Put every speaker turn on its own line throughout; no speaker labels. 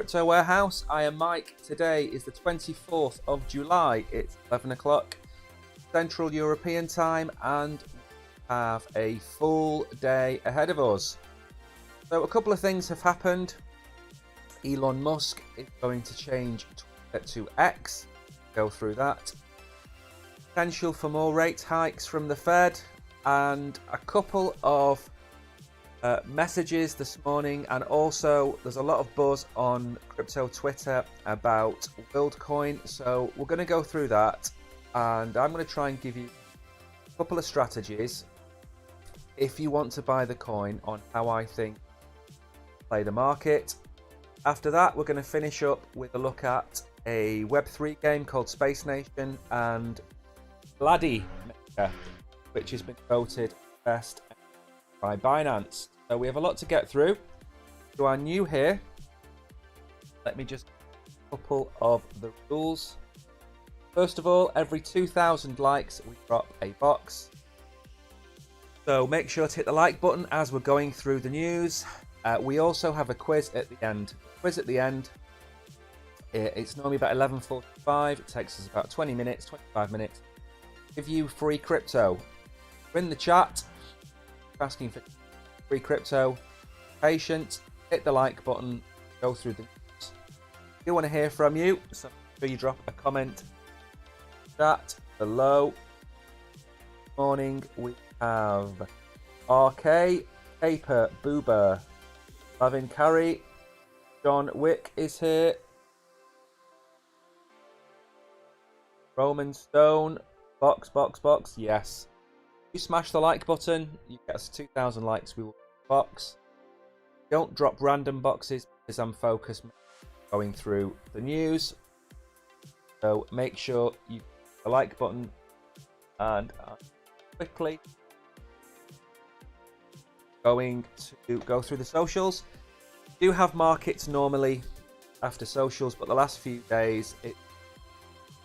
Crypto Warehouse. I am Mike. Today is the 24th of July. It's 11 o'clock Central European time and we have a full day ahead of us. So a couple of things have happened. Elon Musk is going to change Twitter to X. Go through that. Potential for more rate hikes from the Fed and a couple of messages this morning, and also there's a lot of buzz on crypto Twitter about WorldCoin, so we're going to go through that and I'm going to try and give you a couple of strategies if you want to buy the coin on how I think play the market. After that, we're going to finish up with a look at a Web3 game called Space Nation and Laddie, which has been voted best by Binance. So we have a lot to get through. If you are new here, let me just a couple of the rules. First of all, every 2,000 likes we drop a box. So make sure to hit the like button as we're going through the news. We also have a quiz at the end. It's normally about 11:45. It takes us about 20 minutes, 25 minutes. Give you free crypto. In the chat, asking for free crypto. Patient, hit the like button, go through the news. I do want to hear from you, so make sure you drop a comment chat below. Morning, we have RK, Paper, Boober, Lavin Carey, John Wick is here, Roman Stone, box, yes. You smash the like button, you get us 2,000 likes, we will box. Don't drop random boxes because I'm focused going through the news. So make sure you hit the like button and quickly going to go through the socials. We do have markets normally after socials, but the last few days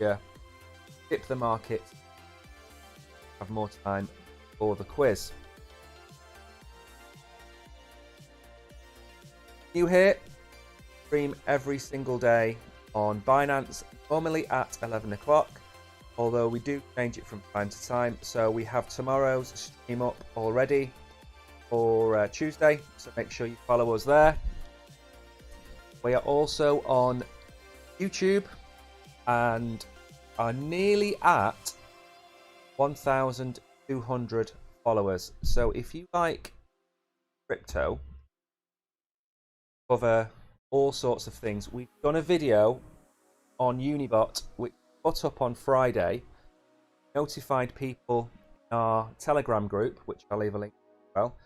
dip the market. Have more time for the quiz. New here, stream every single day on Binance, normally at 11 o'clock, although we do change it from time to time. So we have tomorrow's stream up already for Tuesday, so make sure you follow us there. We are also on YouTube and are nearly at 1,200 followers. So if you like crypto, cover all sorts of things. We've done a video on Unibot which put up on Friday, notified people in our Telegram group, which I'll leave a link to as well.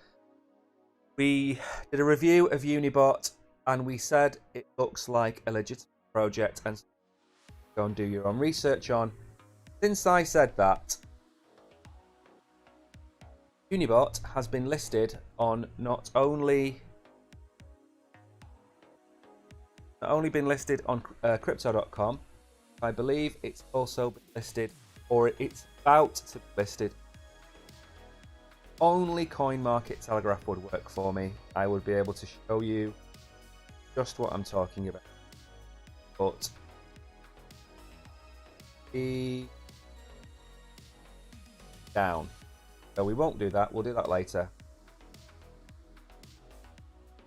We did a review of Unibot and we said it looks like a legitimate project and go and do your own research on. Since I said that, Unibot has been listed on not only been listed on crypto.com, I believe it's also been listed, or it's about to be listed. Only CoinMarketTelegraph would work for me. I would be able to show you just what I'm talking about. But the down. So we won't do that, we'll do that later.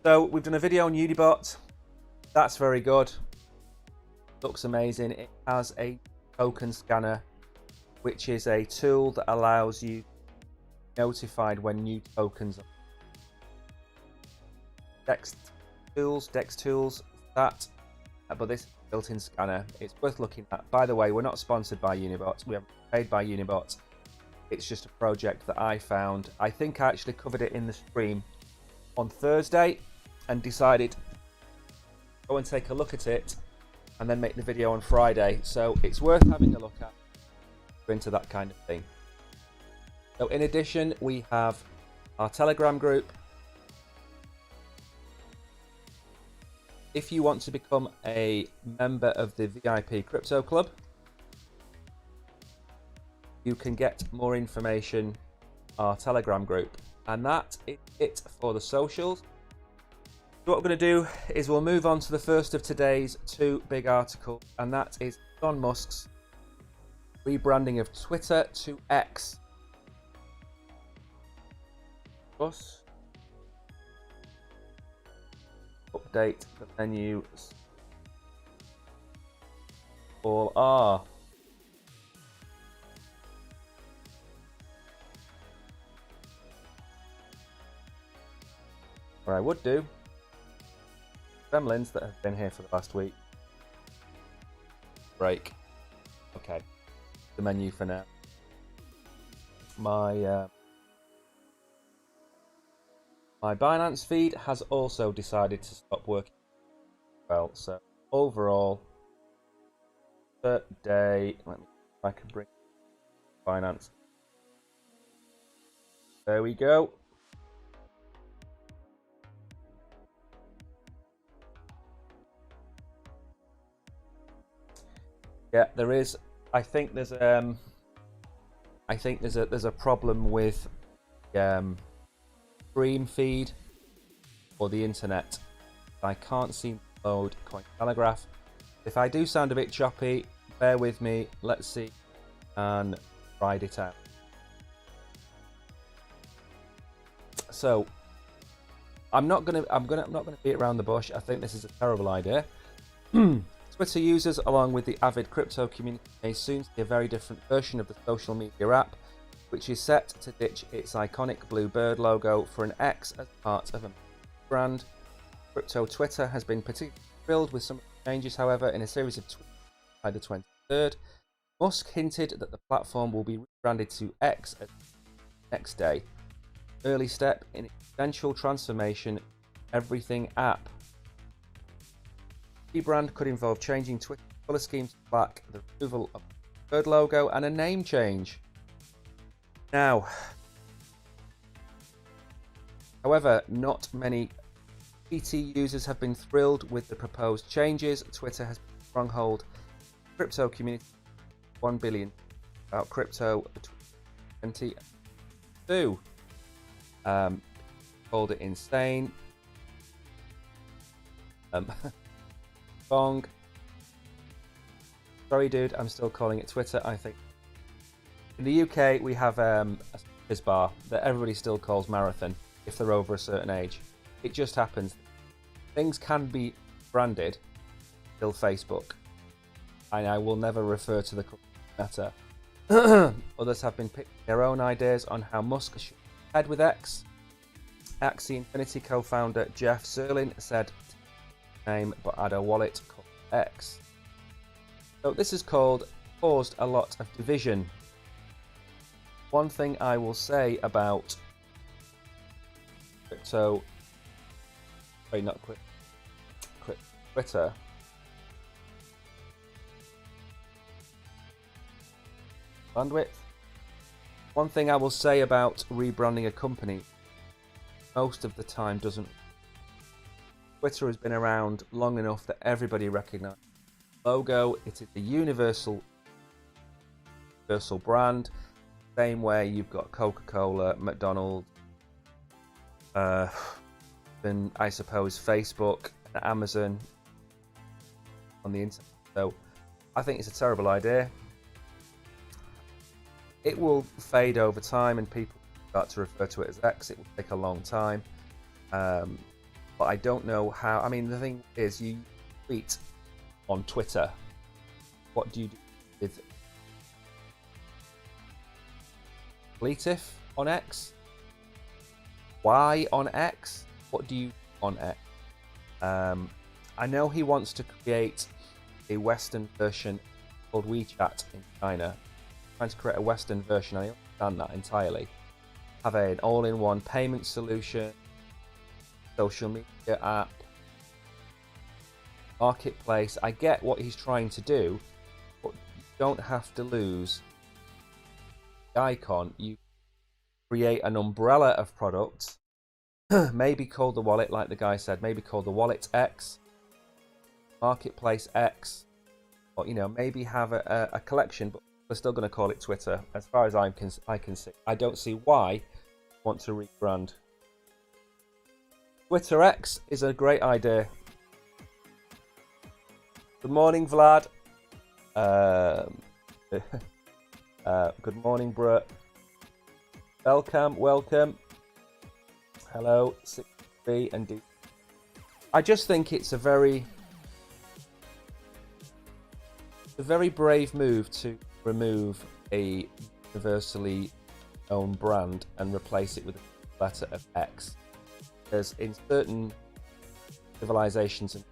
So we've done a video on Unibot. That's very good. Looks amazing. It has a token scanner, which is a tool that allows you to be notified when new tokens are DEX tools, that. But this built-in scanner, it's worth looking at. By the way, we're not sponsored by Unibot. We haven't paid by Unibot. It's just a project that I found. I think I actually covered it in the stream on Thursday and decided to go and take a look at it and then make the video on Friday. So it's worth having a look at into that kind of thing. So in addition, we have our Telegram group. If you want to become a member of the VIP Crypto Club, you can get more information on our Telegram group. And that is it for the socials. What we're going to do is we'll move on to the first of today's two big articles, and that is Elon Musk's rebranding of Twitter to X. Plus, update the menus. All are. What I would do, gremlins that have been here for the last week. Break. Okay. The menu for now. My Binance feed has also decided to stop working well. So overall, per day. Let me see if I can bring Binance. There we go. Yeah, there is. I think there's a problem with stream feed or the internet. I can't seem to load Cointelegraph. If I do sound a bit choppy, bear with me. Let's see and ride it out. So I'm not gonna beat around the bush. I think this is a terrible idea. Twitter users, along with the avid crypto community, may soon see a very different version of the social media app, which is set to ditch its iconic blue bird logo for an X as part of a brand. Crypto Twitter has been particularly thrilled with some changes, however, in a series of tweets by the 23rd. Musk hinted that the platform will be rebranded to X the next day. Early step in its eventual transformation everything app. Rebrand could involve changing Twitter's colour scheme to black, the removal of the bird logo, and a name change. Now, however, not many PT users have been thrilled with the proposed changes. Twitter has been a stronghold crypto community, 1 billion about crypto between 2022. Called it insane. Bong. Sorry, dude, I'm still calling it Twitter. I think in the UK we have a Fizz bar that everybody still calls Marathon if they're over a certain age. It just happens. Things can be branded till Facebook, and I will never refer to the company Meta. Others have been picking their own ideas on how Musk should head with X. Axie Infinity co-founder Jeff Zerlin said name but add a wallet called X. So this has caused a lot of division. One thing I will say about crypto, sorry, not Twitter. Bandwidth. One thing I will say about rebranding a company, most of the time doesn't. Twitter has been around long enough that everybody recognizes the logo. It is a universal brand. Same way you've got Coca-Cola, McDonald's, and I suppose Facebook, and Amazon on the internet. So I think it's a terrible idea. It will fade over time and people start to refer to it as X. It will take a long time. But I don't know how. I mean, the thing is, you tweet on Twitter. What do you do with Leatif on X? Why on X? What do you do on X? I know he wants to create a Western version called WeChat in China. Trying to create a Western version. I understand that entirely. Have an all-in-one payment solution, social media app, marketplace. I get what he's trying to do, but you don't have to lose the icon. You create an umbrella of products, maybe called the wallet, like the guy said, maybe called the wallet X, marketplace X, or maybe have a collection, but we're still going to call it Twitter. As far as I can see, I don't see why you want to rebrand. Twitter X is a great idea. Good morning, Vlad. Good morning, Brett. Welcome. Hello, 6B and D. I just think it's a very brave move to remove a universally known brand and replace it with a letter of X. Because in certain civilizations,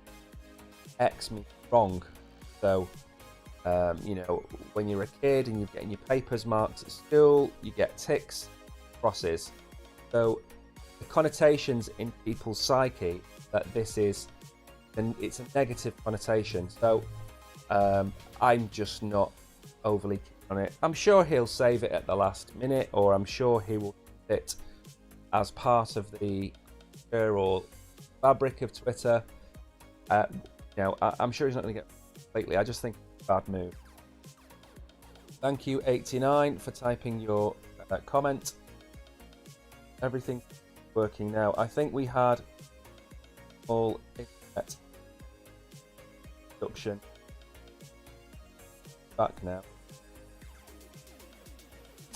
X means wrong. So, when you're a kid and you're getting your papers marked at school, you get ticks, crosses. So, the connotations in people's psyche that this is, and it's a negative connotation. So, I'm just not overly keen on it. I'm sure he'll save it at the last minute, or I'm sure he will put it as part of the or fabric of Twitter. I'm sure he's not going to get completely. I just think it's a bad move. Thank you, 89, for typing your comment. Everything's working now. I think we had all internet interruption. Back now.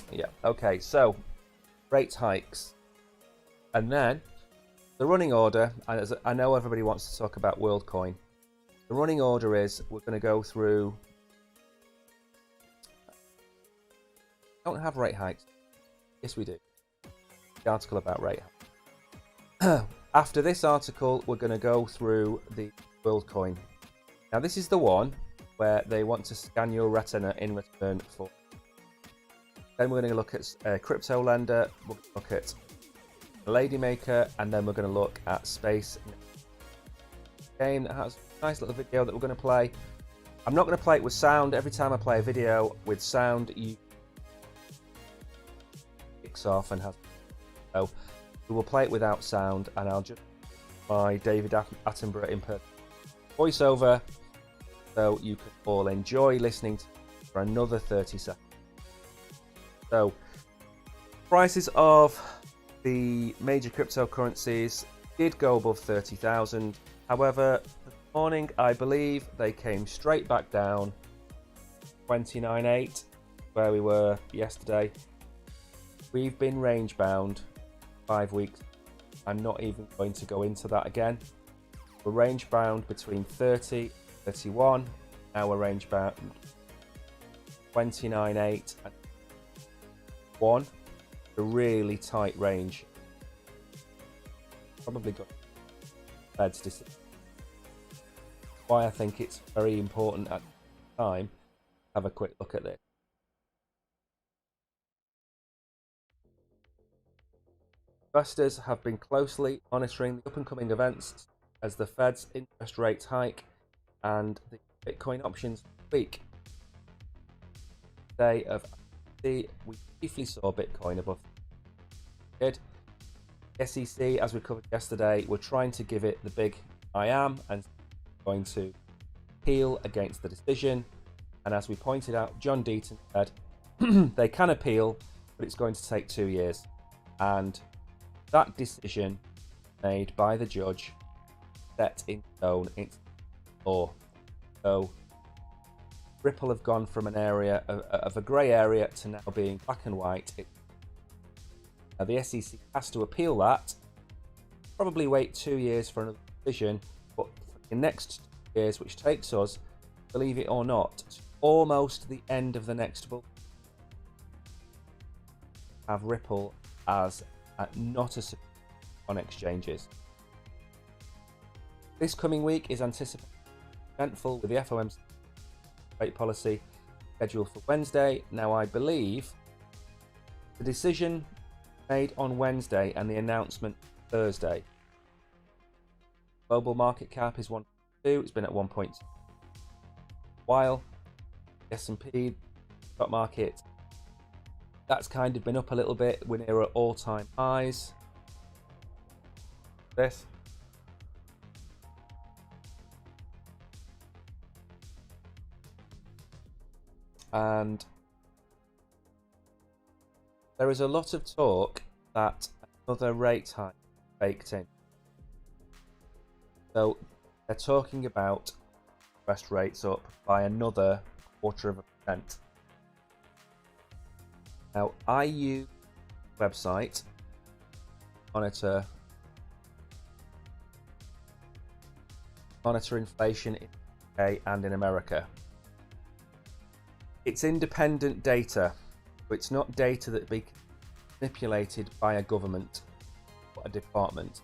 Yeah, okay, so rate hikes. And then the running order, as I know everybody wants to talk about WorldCoin. The running order is we're going to go through. Don't have rate hikes. Yes, we do. The article about rate hikes. After this article, we're going to go through the WorldCoin. Now, this is the one where they want to scan your retina in return for. Then we're going to look at crypto lender. We'll look at Ladymaker, and then we're going to look at Space game that has a nice little video that we're going to play. I'm not going to play it with sound. Every time I play a video with sound, you kicks off and has. So we will play it without sound, and I'll just by David Attenborough in voiceover, so you can all enjoy listening to it for another 30 seconds. So prices of the major cryptocurrencies did go above 30,000. However, this morning I believe they came straight back down 29.8 where we were yesterday. We've been range bound 5 weeks. I'm not even going to go into that again. We're range bound between 30 and 31. Now we're range bound 29.8 and 1. A really tight range. Probably got Fed's decision. Why I think it's very important at the time. Have a quick look at this. Investors have been closely monitoring the up-and-coming events as the Fed's interest rates hike and the Bitcoin options week. Day of we briefly saw Bitcoin above. The SEC, as we covered yesterday, we're trying to give it the big I am and going to appeal against the decision. And as we pointed out, John Deaton said they can appeal, but it's going to take 2 years. And that decision made by the judge set in stone into law. So Ripple have gone from an area of a grey area to now being black and white. Now the SEC has to appeal that. Probably wait 2 years for another decision, but for the next 2 years, which takes us, believe it or not, to almost the end of the next book, have Ripple as not a on exchanges. This coming week is anticipated eventful with the FOMC rate policy scheduled for Wednesday. Now I believe the decision made on Wednesday and the announcement Thursday. Global market cap is 1.2. It's been at 1.2 while. S&P stock market, that's kind of been up a little bit. We're near all-time highs. This. And there is a lot of talk that another rate hike baked in. So they're talking about interest rates up by another 0.25%. Now, I use the website monitor inflation in the UK and in America. It's independent data, so it's not data that be manipulated by a government or a department,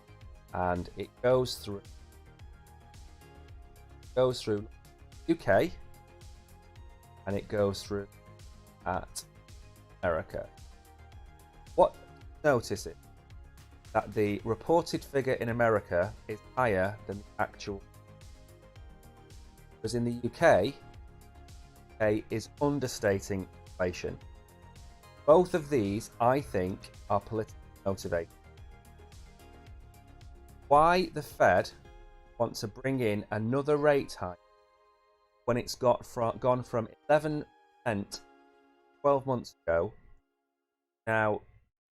and it goes through UK and it goes through at America. What notice is that the reported figure in America is higher than the actual, because in the UK is understating inflation. Both of these, I think, are politically motivated. Why the Fed wants to bring in another rate hike when it's gone from 11% 12 months ago now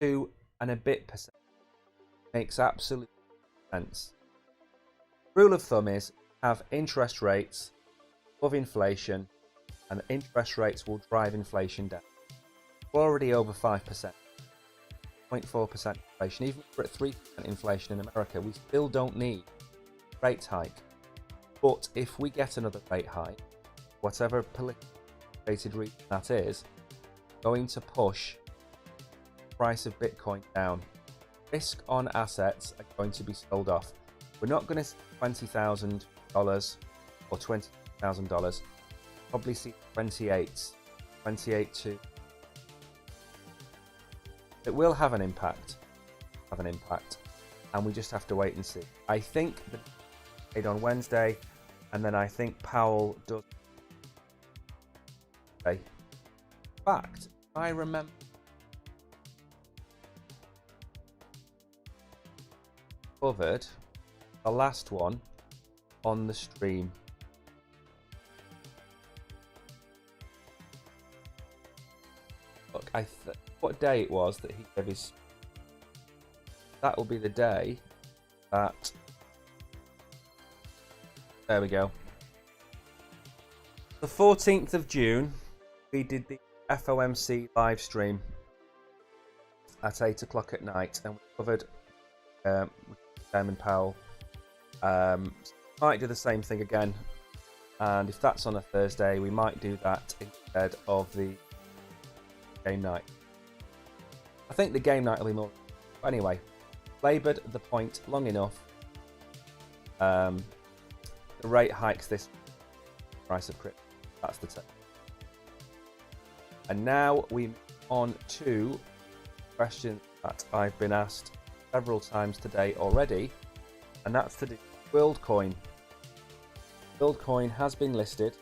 2 and a bit percent makes absolute sense. Rule of thumb is have interest rates above inflation, and interest rates will drive inflation down. We're already over 5%, 0.4% inflation. Even if we're at 3% inflation in America, we still don't need a rate hike. But if we get another rate hike, whatever politically reason that is, going to push the price of Bitcoin down. Risk on assets are going to be sold off. We're not going to see $20,000 or $20,000. Probably see 28 to. It will have an impact, and we just have to wait and see. I think the trade on Wednesday, and then I think Powell does. In fact, I remember covered the last one on the stream. Look, what day it was that he gave his. That will be the day that. There we go. The 14th of June, we did the FOMC live stream at 8 o'clock at night, and we covered Chairman Powell. Might do the same thing again, and if that's on a Thursday, we might do that instead of the game night. I think the game night will be more. But anyway, laboured the point long enough. The rate hikes this price of crypto. That's the tip. And now we move on to questions that I've been asked several times today already, and that's to do with WorldCoin. WorldCoin has been listed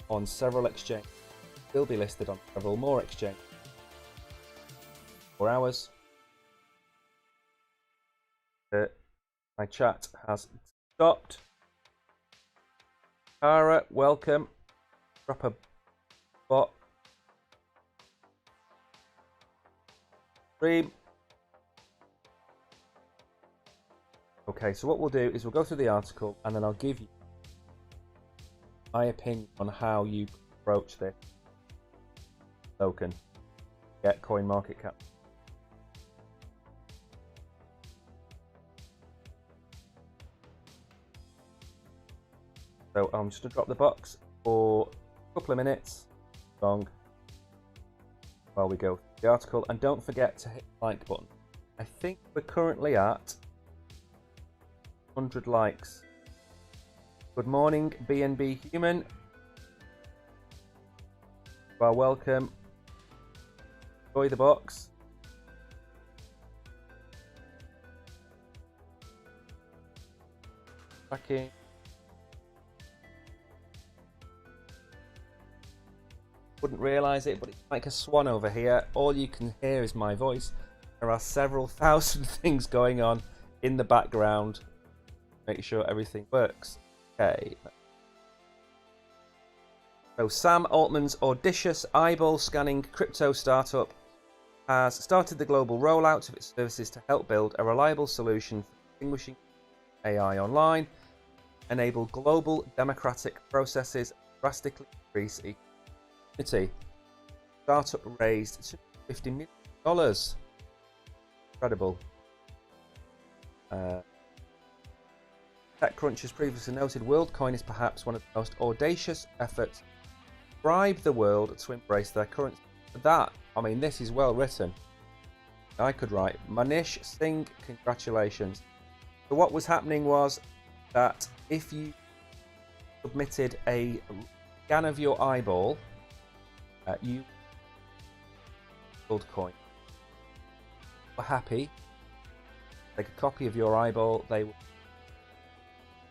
on several exchanges. Will be listed on several more exchanges. 4 hours. My chat has stopped. Tara, welcome. Drop a bot. Stream. Okay, so what we'll do is we'll go through the article and then I'll give you my opinion on how you approach this token. Get coin market cap. So I'm just going to drop the box for a couple of minutes long while we go through the article, and don't forget to hit the like button. I think we're currently at 100 likes. Good morning, BNB Human. Well, welcome. Enjoy the box. Tracking. Wouldn't realise it, but it's like a swan over here. All you can hear is my voice. There are several thousand things going on in the background. Make sure everything works. Okay. So Sam Altman's audacious eyeball scanning crypto startup has started the global rollout of its services to help build a reliable solution for distinguishing AI online, enable global democratic processes, drastically increase equality. Startup raised $50 million. Incredible. TechCrunch has previously noted WorldCoin is perhaps one of the most audacious efforts to bribe the world to embrace their currency. I mean, this is well written. I could write. Manish Singh, congratulations. So what was happening was that if you submitted a scan of your eyeball, you WorldCoin were happy. Take a copy of your eyeball.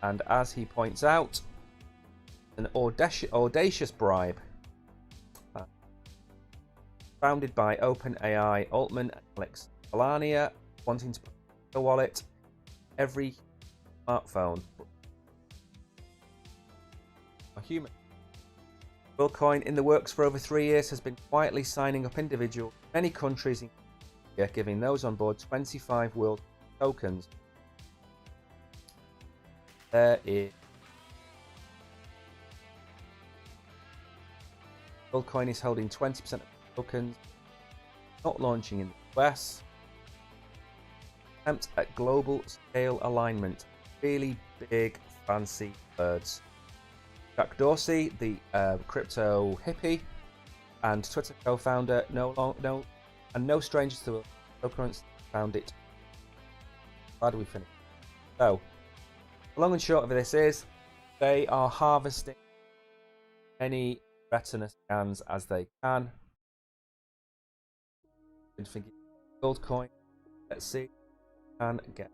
And as he points out, an audacious bribe. Founded by OpenAI, Altman and Alex Alania, wanting to put a wallet every smartphone. A human. WorldCoin, in the works for over 3 years, has been quietly signing up individuals in many countries, giving those on board 25 world tokens. There is WorldCoin is holding 20% of tokens, not launching in the US. Attempt at global scale alignment. Really big, fancy words. Jack Dorsey, the crypto hippie and Twitter co-founder, no strangers to cryptocurrency, found it. Glad we finished. So, the long and short of this is, they are harvesting any retina scans as they can. WorldCoin. Let's see. Can get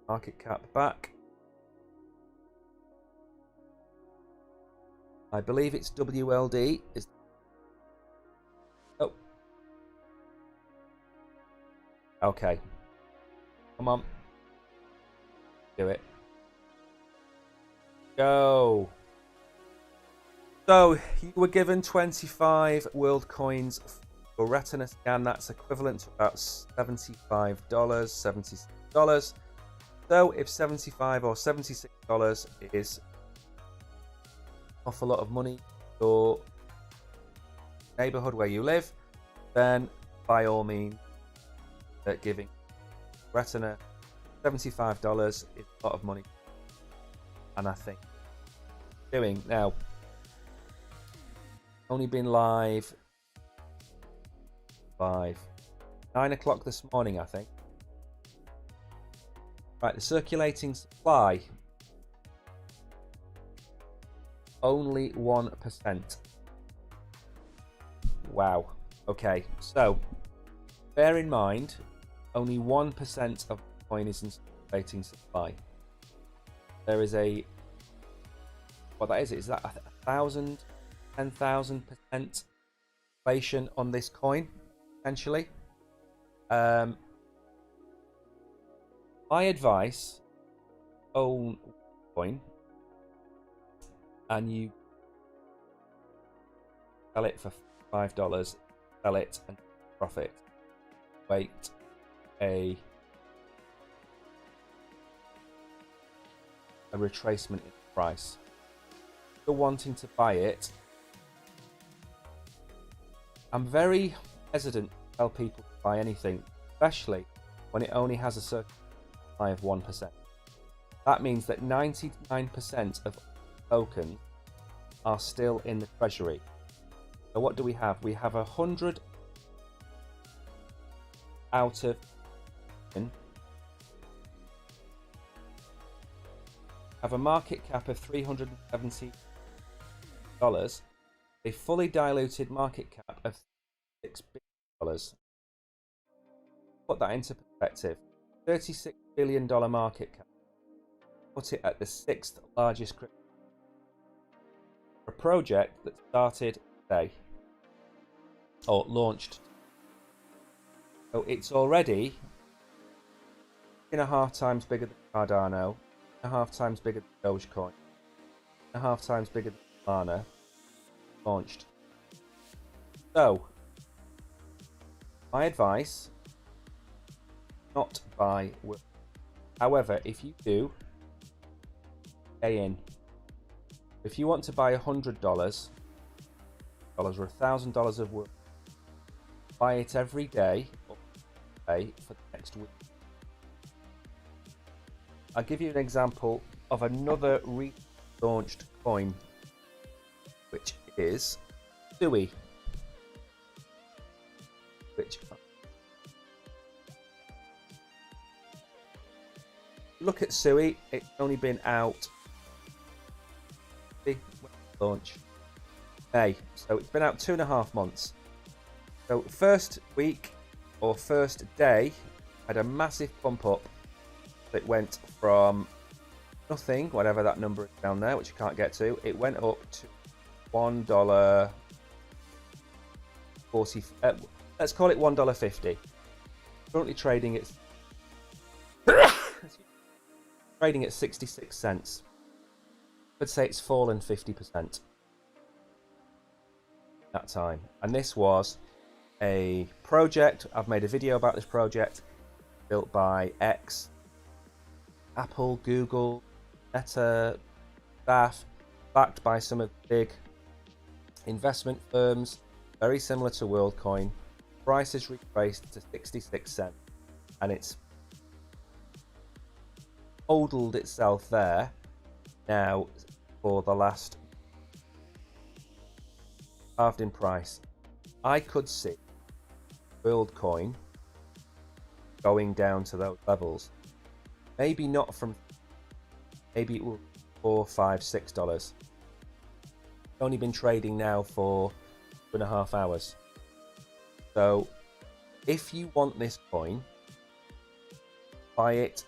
market cap back. I believe it's WLD. Oh. Okay. Come on. Do it. Go. So you were given 25 WorldCoins for retina scan. That's equivalent to about $75, $76. So if $75 or $76 is an awful lot of money for neighborhood where you live, then by all means, giving retina $75 is a lot of money, and I think doing now. Only been live 9 o'clock this morning, I think. Right, the circulating supply only 1%. Wow. Okay, so bear in mind, only 1% of coin is in circulating supply. There is what that is that 1,000, 10,000% inflation on this coin, potentially. My advice: own coin, and you sell it for $5. Sell it and profit. Wait a retracement in price. If you're wanting to buy it, I'm very hesitant to tell people to buy anything, especially when it only has a certain supply of 1%. That means that 99% of tokens are still in the treasury. So what do we have? We have 100 out of have a market cap of $370, a fully diluted market cap of $6 billion. Put that into perspective, $36 billion market cap. Put it at the 6th largest crypto. A project that started today, or launched. So it's already 2.5 times bigger than Cardano, 2.5 times bigger than Dogecoin, 2.5 times bigger than Lana. Launched. So, my advice: not buy. However, if you do pay in, if you want to buy $100 or $1,000 of work, buy it every day or pay for the next week. I'll give you an example of another relaunched coin, which is Sui, which look at Sui, it's only been out big launch May, so it's been out 2.5 months. So first week or first day had a massive pump up that went from nothing, whatever that number is down there, which you can't get to, it went up to $1.40, let's call it $1.50. Currently trading at trading at 66 cents. I'd say it's fallen 50% that time. And this was a project, I've made a video about this project, built by X, Apple, Google, Meta staff, backed by some of the big investment firms, very similar to WorldCoin. Price is retraced to 66 cents, and it's hodled itself there now for the last halved in price. I could see WorldCoin going down to those levels. Maybe not from, maybe it will $4, $5, $6. It's only been trading now for 2.5 hours. So if you want this coin, buy it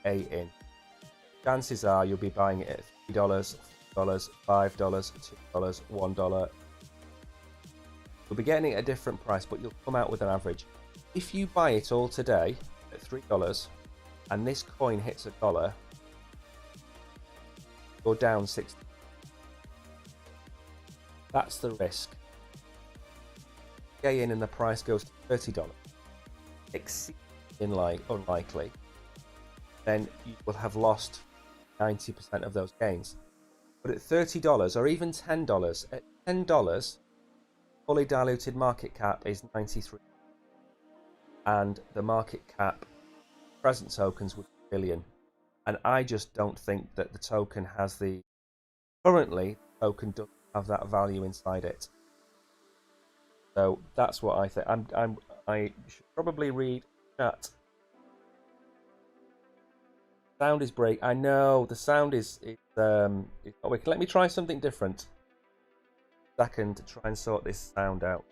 in. Chances are you'll be buying it at $3, $4, $5, $2, $1. You'll be getting it at a different price, but you'll come out with an average. If you buy it all today at $3 and this coin hits $1, you're down 60. That's the risk. Get in and the price goes to $30, exceedingly unlikely, then you will have lost 90% of those gains. But at $30 or even $10, at $10, fully diluted market cap is 93, and the market cap present tokens would be $1 billion. And I just don't think that the token has the, currently the token doesn't have that value inside it. So that's what I think. I should probably read chat. Sound is break. I know the sound is not working. Let me try something different. Second to try and sort this sound out.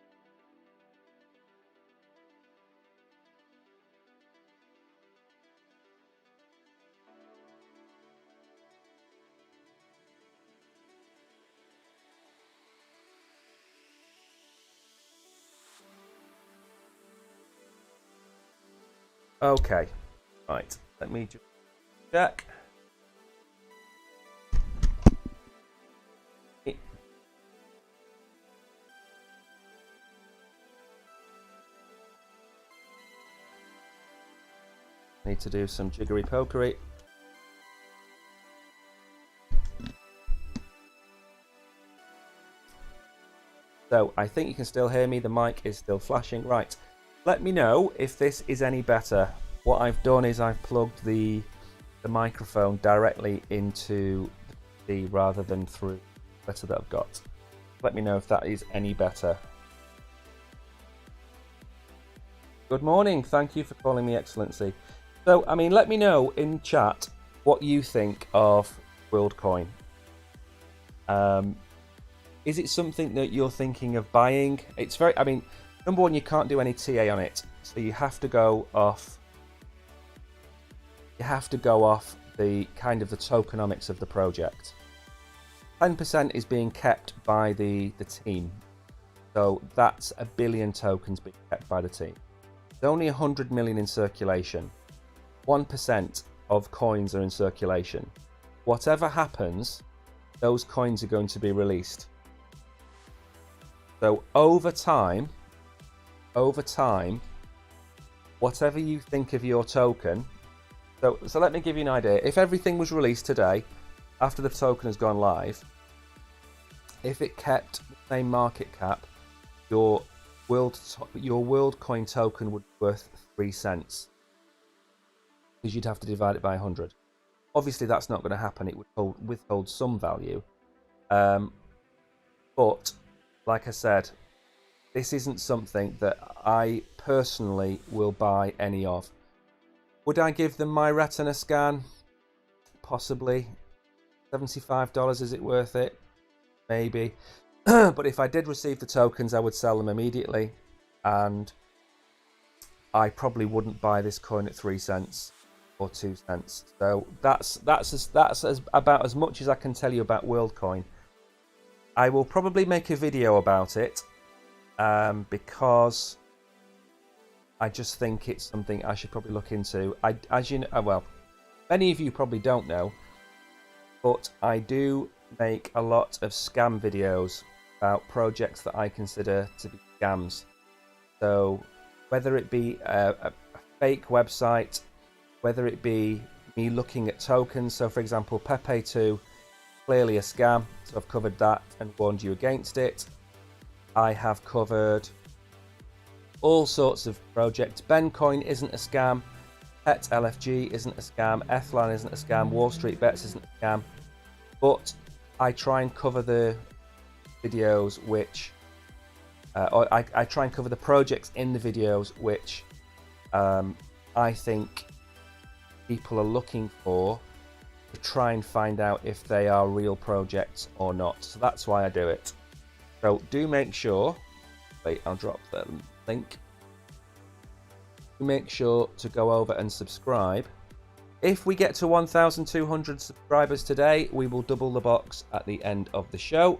Okay, right. Let me just check. Need to do some jiggery pokery. So I think you can still hear me. The mic is still flashing. Right. Let me know if this is any better. What I've done is I've plugged the microphone directly into the rather than through the letter that I've got. Let me know if that is any better. Good morning. Thank you for calling me Excellency. So, I mean, let me know in chat what you think of WorldCoin. Is it something that you're thinking of buying? It's very, I mean, number one, you can't do any TA on it, so you have to go off. You have to go off the kind of the tokenomics of the project. 10% is being kept by the team, so that's 1 billion tokens being kept by the team. There's only 100 million in circulation. 1% of coins are in circulation. Whatever happens, those coins are going to be released. So over time, whatever you think of your token, So let me give you an idea. If everything was released today, after the token has gone live, if it kept the same market cap, your WorldCoin token would be worth 3 cents, because you'd have to divide it by 100. Obviously, that's not going to happen. It would withhold some value. But, like I said, this isn't something that I personally will buy any of. Would I give them my retina scan? Possibly. $75, is it worth it? Maybe. But if I did receive the tokens, I would sell them immediately. And I probably wouldn't buy this coin at 3 cents or 2 cents. So that's about as much as I can tell you about WorldCoin. I will probably make a video about it because I just think it's something I should probably look into. As you know, well, many of you probably don't know, but I do make a lot of scam videos about projects that I consider to be scams. So whether it be a fake website, whether it be me looking at tokens, so for example Pepe2, clearly a scam, so I've covered that and warned you against it. I have covered all sorts of projects. Bencoin isn't a scam, Pet LFG isn't a scam, Ethlan isn't a scam, Wall Street Bets isn't a scam, but I try and cover the videos which I try and cover the projects in the videos which I think people are looking for, to try and find out if they are real projects or not. So that's why I do it. So do make sure, wait, I'll drop the link. Make sure to go over and subscribe. If we get to 1,200 subscribers today, we will double the box at the end of the show.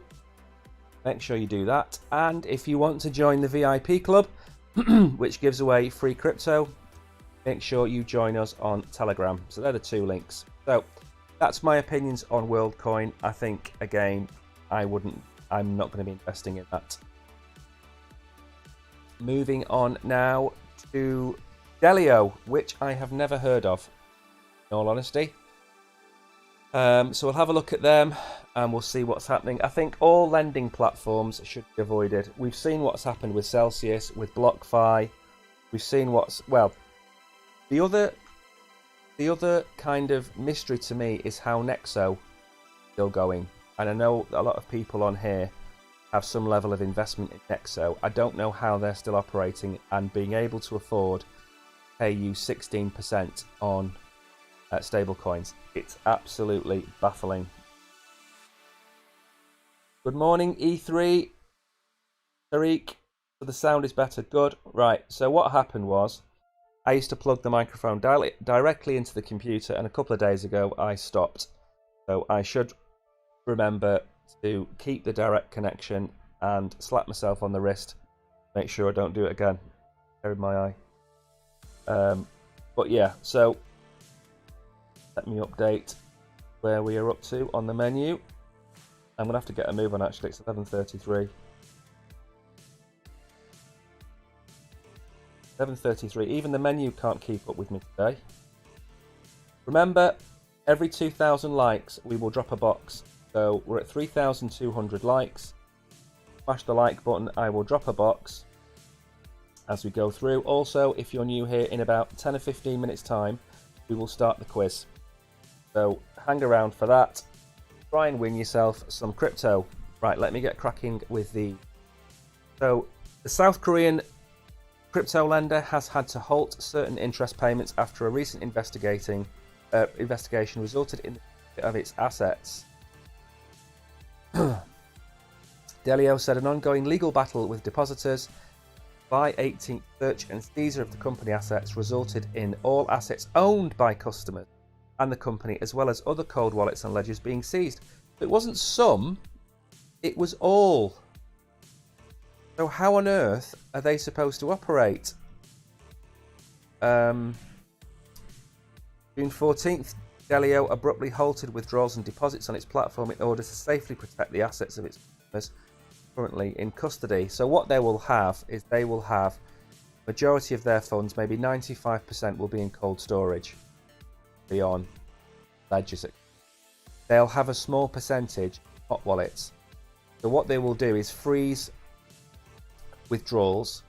Make sure you do that. And if you want to join the VIP club, which gives away free crypto, make sure you join us on Telegram. So they're the 2 links. So that's my opinions on WorldCoin. I think, again, I'm not going to be investing in that. Moving on now to Delio, which I have never heard of, in all honesty. So we'll have a look at them and we'll see what's happening. I think all lending platforms should be avoided. We've seen what's happened with Celsius, with BlockFi. We've seen the other kind of mystery to me is how Nexo is still going. And I know a lot of people on here have some level of investment in Nexo. I don't know how they're still operating and being able to afford to pay you 16% on stable coins. It's absolutely baffling. Good morning, E3. Tariq. So the sound is better. Good. Right. So what happened was, I used to plug the microphone directly into the computer, and a couple of days ago I stopped. So I should remember to keep the direct connection and slap myself on the wrist. Make sure I don't do it again. Hair in my eye. But yeah, so let me update where we are up to on the menu. I'm going to have to get a move on actually, it's 11:33. 11:33, even the menu can't keep up with me today. Remember, every 2,000 likes we will drop a box. So we're at 3,200 likes. Smash the like button, I will drop a box as we go through. Also, if you're new here, in about 10 or 15 minutes time, we will start the quiz. So hang around for that. Try and win yourself some crypto. Right, let me get cracking with the... So the South Korean crypto lender has had to halt certain interest payments after a recent investigation resulted in the of its assets. Delio said an ongoing legal battle with depositors by 18th search and seizure of the company assets resulted in all assets owned by customers and the company, as well as other cold wallets and ledgers, being seized. It wasn't some, it was all. So how on earth are they supposed to operate? June 14th, Delio abruptly halted withdrawals and deposits on its platform in order to safely protect the assets of its customers currently in custody. So what they will have is majority of their funds, maybe 95%, will be in cold storage. on ledgers. They'll have a small percentage of hot wallets. So what they will do is freeze withdrawals,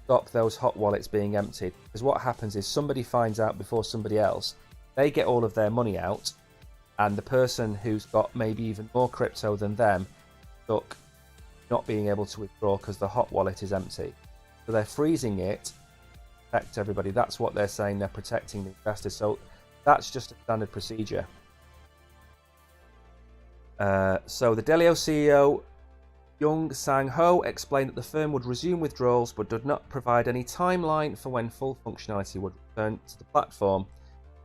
stop those hot wallets being emptied. Because what happens is somebody finds out before somebody else, they get all of their money out, and the person who's got maybe even more crypto than them stuck not being able to withdraw because the hot wallet is empty. So they're freezing it to protect everybody. That's what they're saying, they're protecting the investors. So that's just a standard procedure. So the Delio CEO, Young Sang Ho, explained that the firm would resume withdrawals but did not provide any timeline for when full functionality would return to the platform.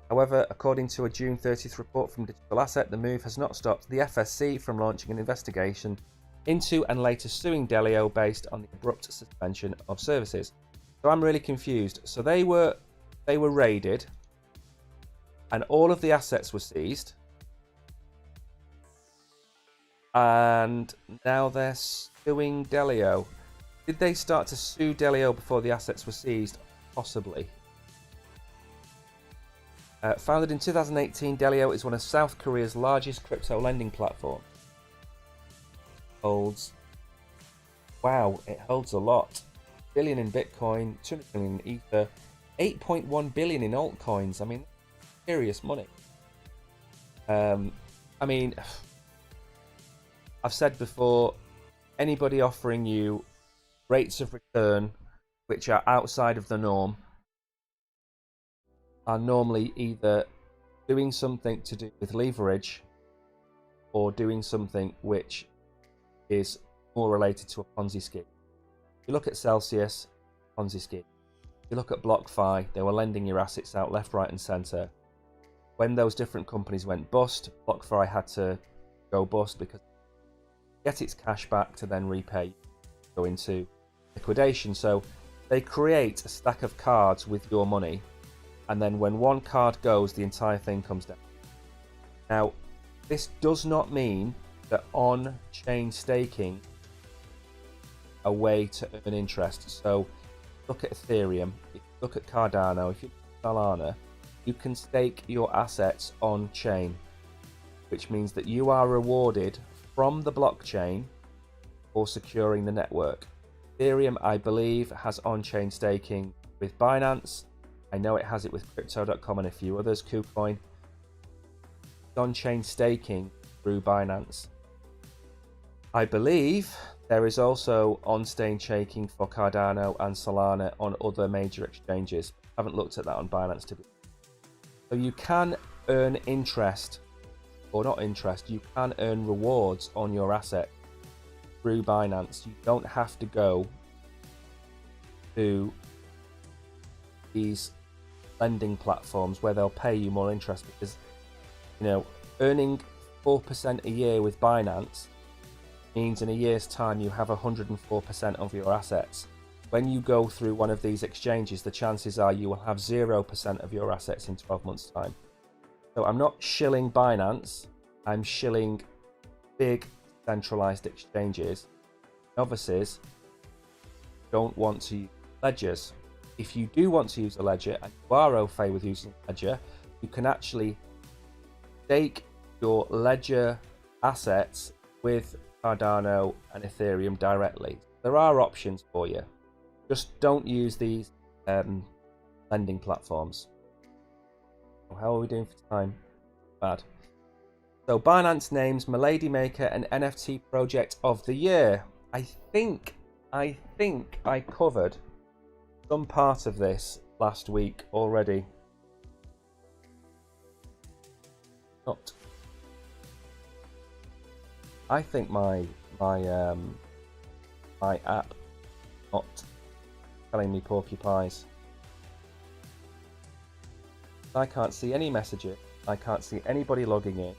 However, according to a June 30th report from Digital Asset, the move has not stopped the FSC from launching an investigation into and later suing Delio based on the abrupt suspension of services. So I'm really confused. So they were raided and all of the assets were seized. And now they're suing Delio. Did they start to sue Delio before the assets were seized? Possibly. Founded in 2018, Delio is one of South Korea's largest crypto lending platforms. It holds a lot. $1 billion in Bitcoin, 200 million in Ether, 8.1 billion in altcoins. I mean, serious money. I mean, I've said before, anybody offering you rates of return which are outside of the norm are normally either doing something to do with leverage or doing something which is more related to a Ponzi scheme. If you look at Celsius, Ponzi scheme. If you look at BlockFi, they were lending your assets out left, right and centre. When those different companies went bust, BlockFi had to go bust because get its cash back to then repay, go into liquidation. So they create a stack of cards with your money, and then when one card goes, the entire thing comes down. Now, this does not mean that on-chain staking a way to earn interest. So look at Ethereum, if you look at Cardano, if you look at Solana, you can stake your assets on-chain, which means that you are rewarded from the blockchain for securing the network. Ethereum, I believe, has on-chain staking with Binance. I know it has it with Crypto.com and a few others, KuCoin. On-chain staking through Binance. I believe there is also on-chain staking for Cardano and Solana on other major exchanges. I haven't looked at that on Binance to be. So you can earn interest, or not interest, you can earn rewards on your asset through Binance. You don't have to go to these lending platforms where they'll pay you more interest, because, you know, earning 4% a year with Binance means in a year's time you have 104% of your assets. When you go through one of these exchanges, the chances are you will have 0% of your assets in 12 months' time. So I'm not shilling Binance, I'm shilling big centralized exchanges. Novices don't want to use ledgers. If you do want to use a ledger and you are au fait with using a ledger, you can actually stake your ledger assets with Cardano and Ethereum directly. There are options for you. Just don't use these lending platforms. How are we doing for time? Bad. So Binance names Milady Maker an NFT project of the year. I think I covered some part of this last week already. Not. I think my app not telling me porcupines. I can't see any messages. I can't see anybody logging in.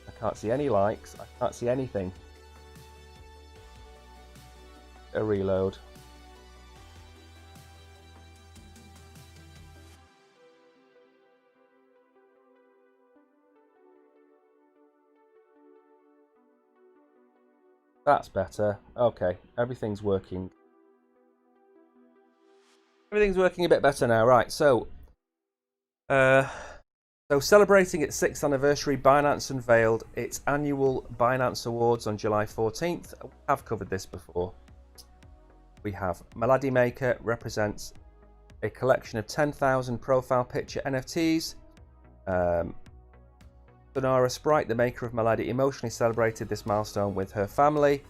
I can't see any likes. I can't see anything. A reload. That's better. Okay, everything's working. Everything's working a bit better now. Right, so So celebrating its 6th anniversary, Binance unveiled its annual Binance Awards on July 14th. I've covered this before. We have Melody Maker represents a collection of 10,000 profile picture NFTs. Sonara Sprite, the maker of Melody, emotionally celebrated this milestone with her family.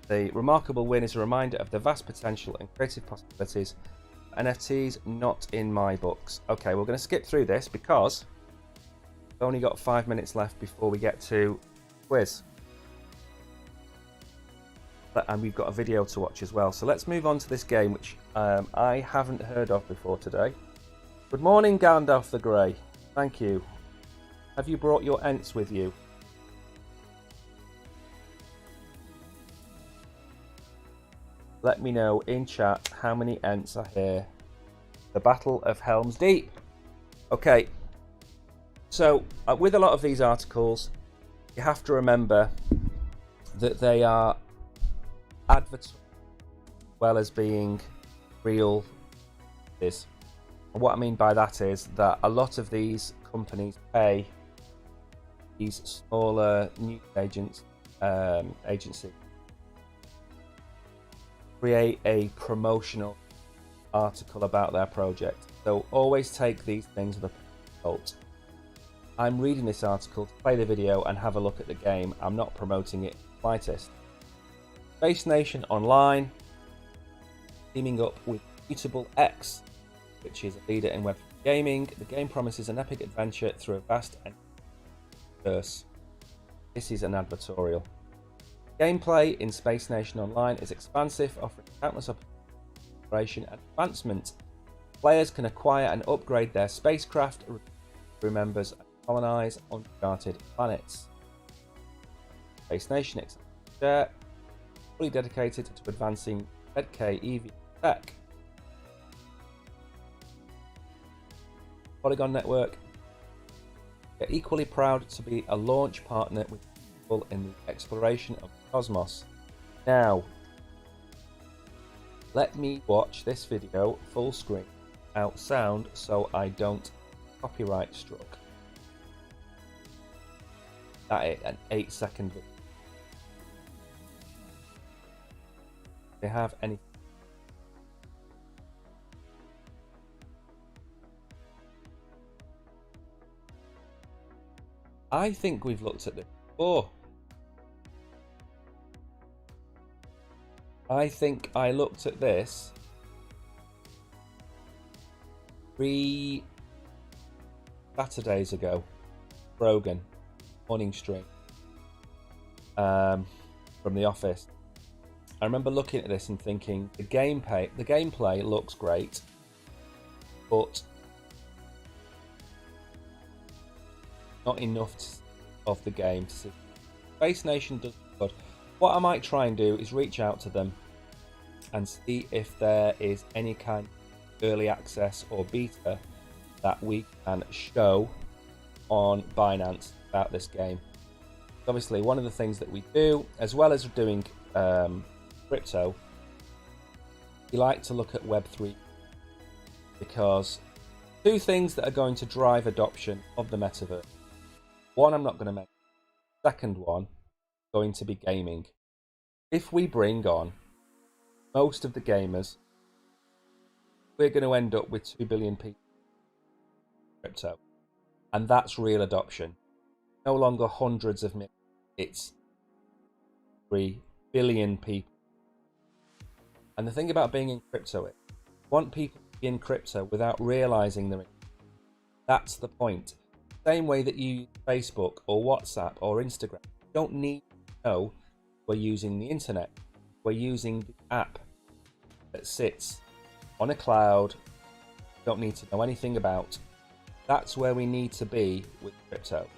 The remarkable win is a reminder of the vast potential and creative possibilities NFTs, not in my books. Okay, we're going to skip through this because we've only got 5 minutes left before we get to quiz. And we've got a video to watch as well. So let's move on to this game, which I haven't heard of before today. Good morning, Gandalf the Grey. Thank you. Have you brought your Ents with you? Let me know in chat how many Ents are here. The Battle of Helm's Deep. Okay, so with a lot of these articles, you have to remember that they are advertised as well as being real. And what I mean by that is that a lot of these companies pay these smaller news agencies create a promotional article about their project. So always take these things with a pinch of salt. I'm reading this article to play the video and have a look at the game. I'm not promoting it in the slightest. Space Nation Online teaming up with Mutable X, which is a leader in Web3 gaming. The game promises an epic adventure through a vast universe. This is an advertorial. Gameplay in Space Nation Online is expansive, offering countless opportunities for exploration and advancement. Players can acquire and upgrade their spacecraft, crew members, and colonize uncharted planets. Space Nation share fully dedicated to advancing ZK EV tech. Polygon Network are equally proud to be a launch partner with people in the exploration of the cosmos. Now, let me watch this video full screen without sound so I don't copyright struck. That is an 8-second video. Do they have any? I think we've looked at this before. I think I looked at this 3 Saturdays ago. Brogan, morning stream from the office. I remember looking at this and thinking the gameplay looks great, but not enough of the game to see. Space Nation does good. What I might try and do is reach out to them and see if there is any kind of early access or beta that we can show on Binance about this game. Obviously, one of the things that we do, as well as doing crypto, we like to look at Web3 because 2 things that are going to drive adoption of the metaverse. One, I'm not going to make. Second one, going to be gaming. If we bring on most of the gamers, we're going to end up with 2 billion people in crypto. And that's real adoption. No longer hundreds of millions, it's 3 billion people. And the thing about being in crypto is, you want people to be in crypto without realizing they're in. That's the point. Same way that you use Facebook or WhatsApp or Instagram. You don't need to know we're using the internet. We're using the app that sits on a cloud. You don't need to know anything about. That's where we need to be with crypto.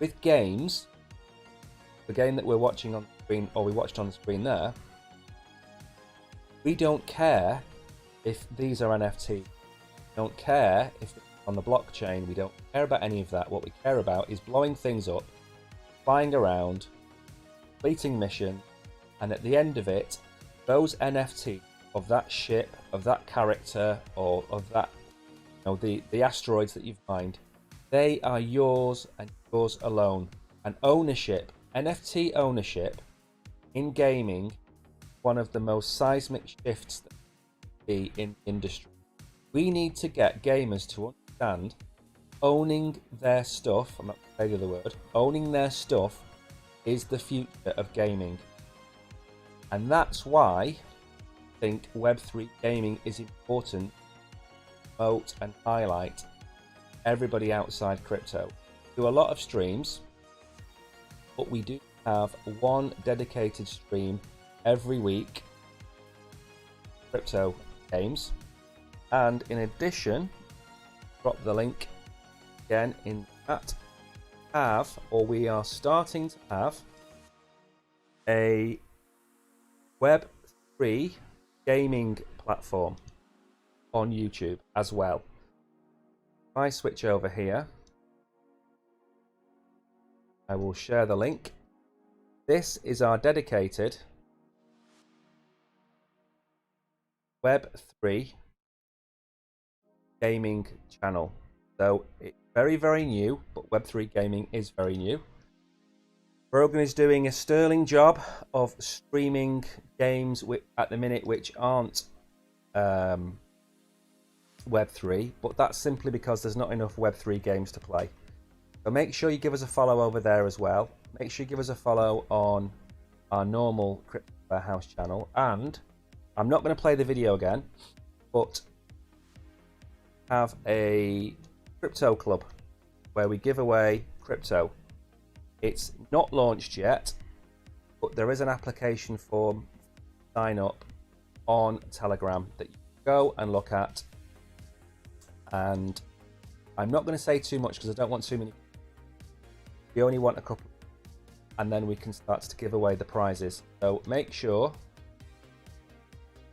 With games, the game that we're watching on the screen, or we watched on the screen there, we don't care if these are NFTs. We don't care if it's on the blockchain. We don't care about any of that. What we care about is blowing things up, flying around, completing mission, and at the end of it, those NFTs of that ship, of that character, or of that know, the asteroids that you've mined, they are yours and yours alone. And ownership, NFT ownership in gaming, one of the most seismic shifts that we see in industry. We need to get gamers to understand owning their stuff, I'm not going to say the other word, owning their stuff is the future of gaming. And that's why I think Web3 gaming is important to promote and highlight everybody outside crypto. We do a lot of streams, but we do have one dedicated stream every week, crypto games. And in addition, drop the link again in that, we are starting to have a Web3 gaming platform on YouTube as well. If I switch over here, I will share the link. This is our dedicated Web3 gaming channel. So it's very, very new, but Web3 gaming is very new. Brogan is doing a sterling job of streaming games at the minute which aren't Web3, but that's simply because there's not enough Web3 games to play. So make sure you give us a follow over there as well. Make sure you give us a follow on our normal Crypto Warehouse channel. And I'm not going to play the video again, but have a crypto club where we give away crypto. It's not launched yet, but there is an application form sign up on Telegram that you can go and look at. And I'm not going to say too much because I don't want too many. We only want a couple, and then we can start to give away the prizes. So make sure,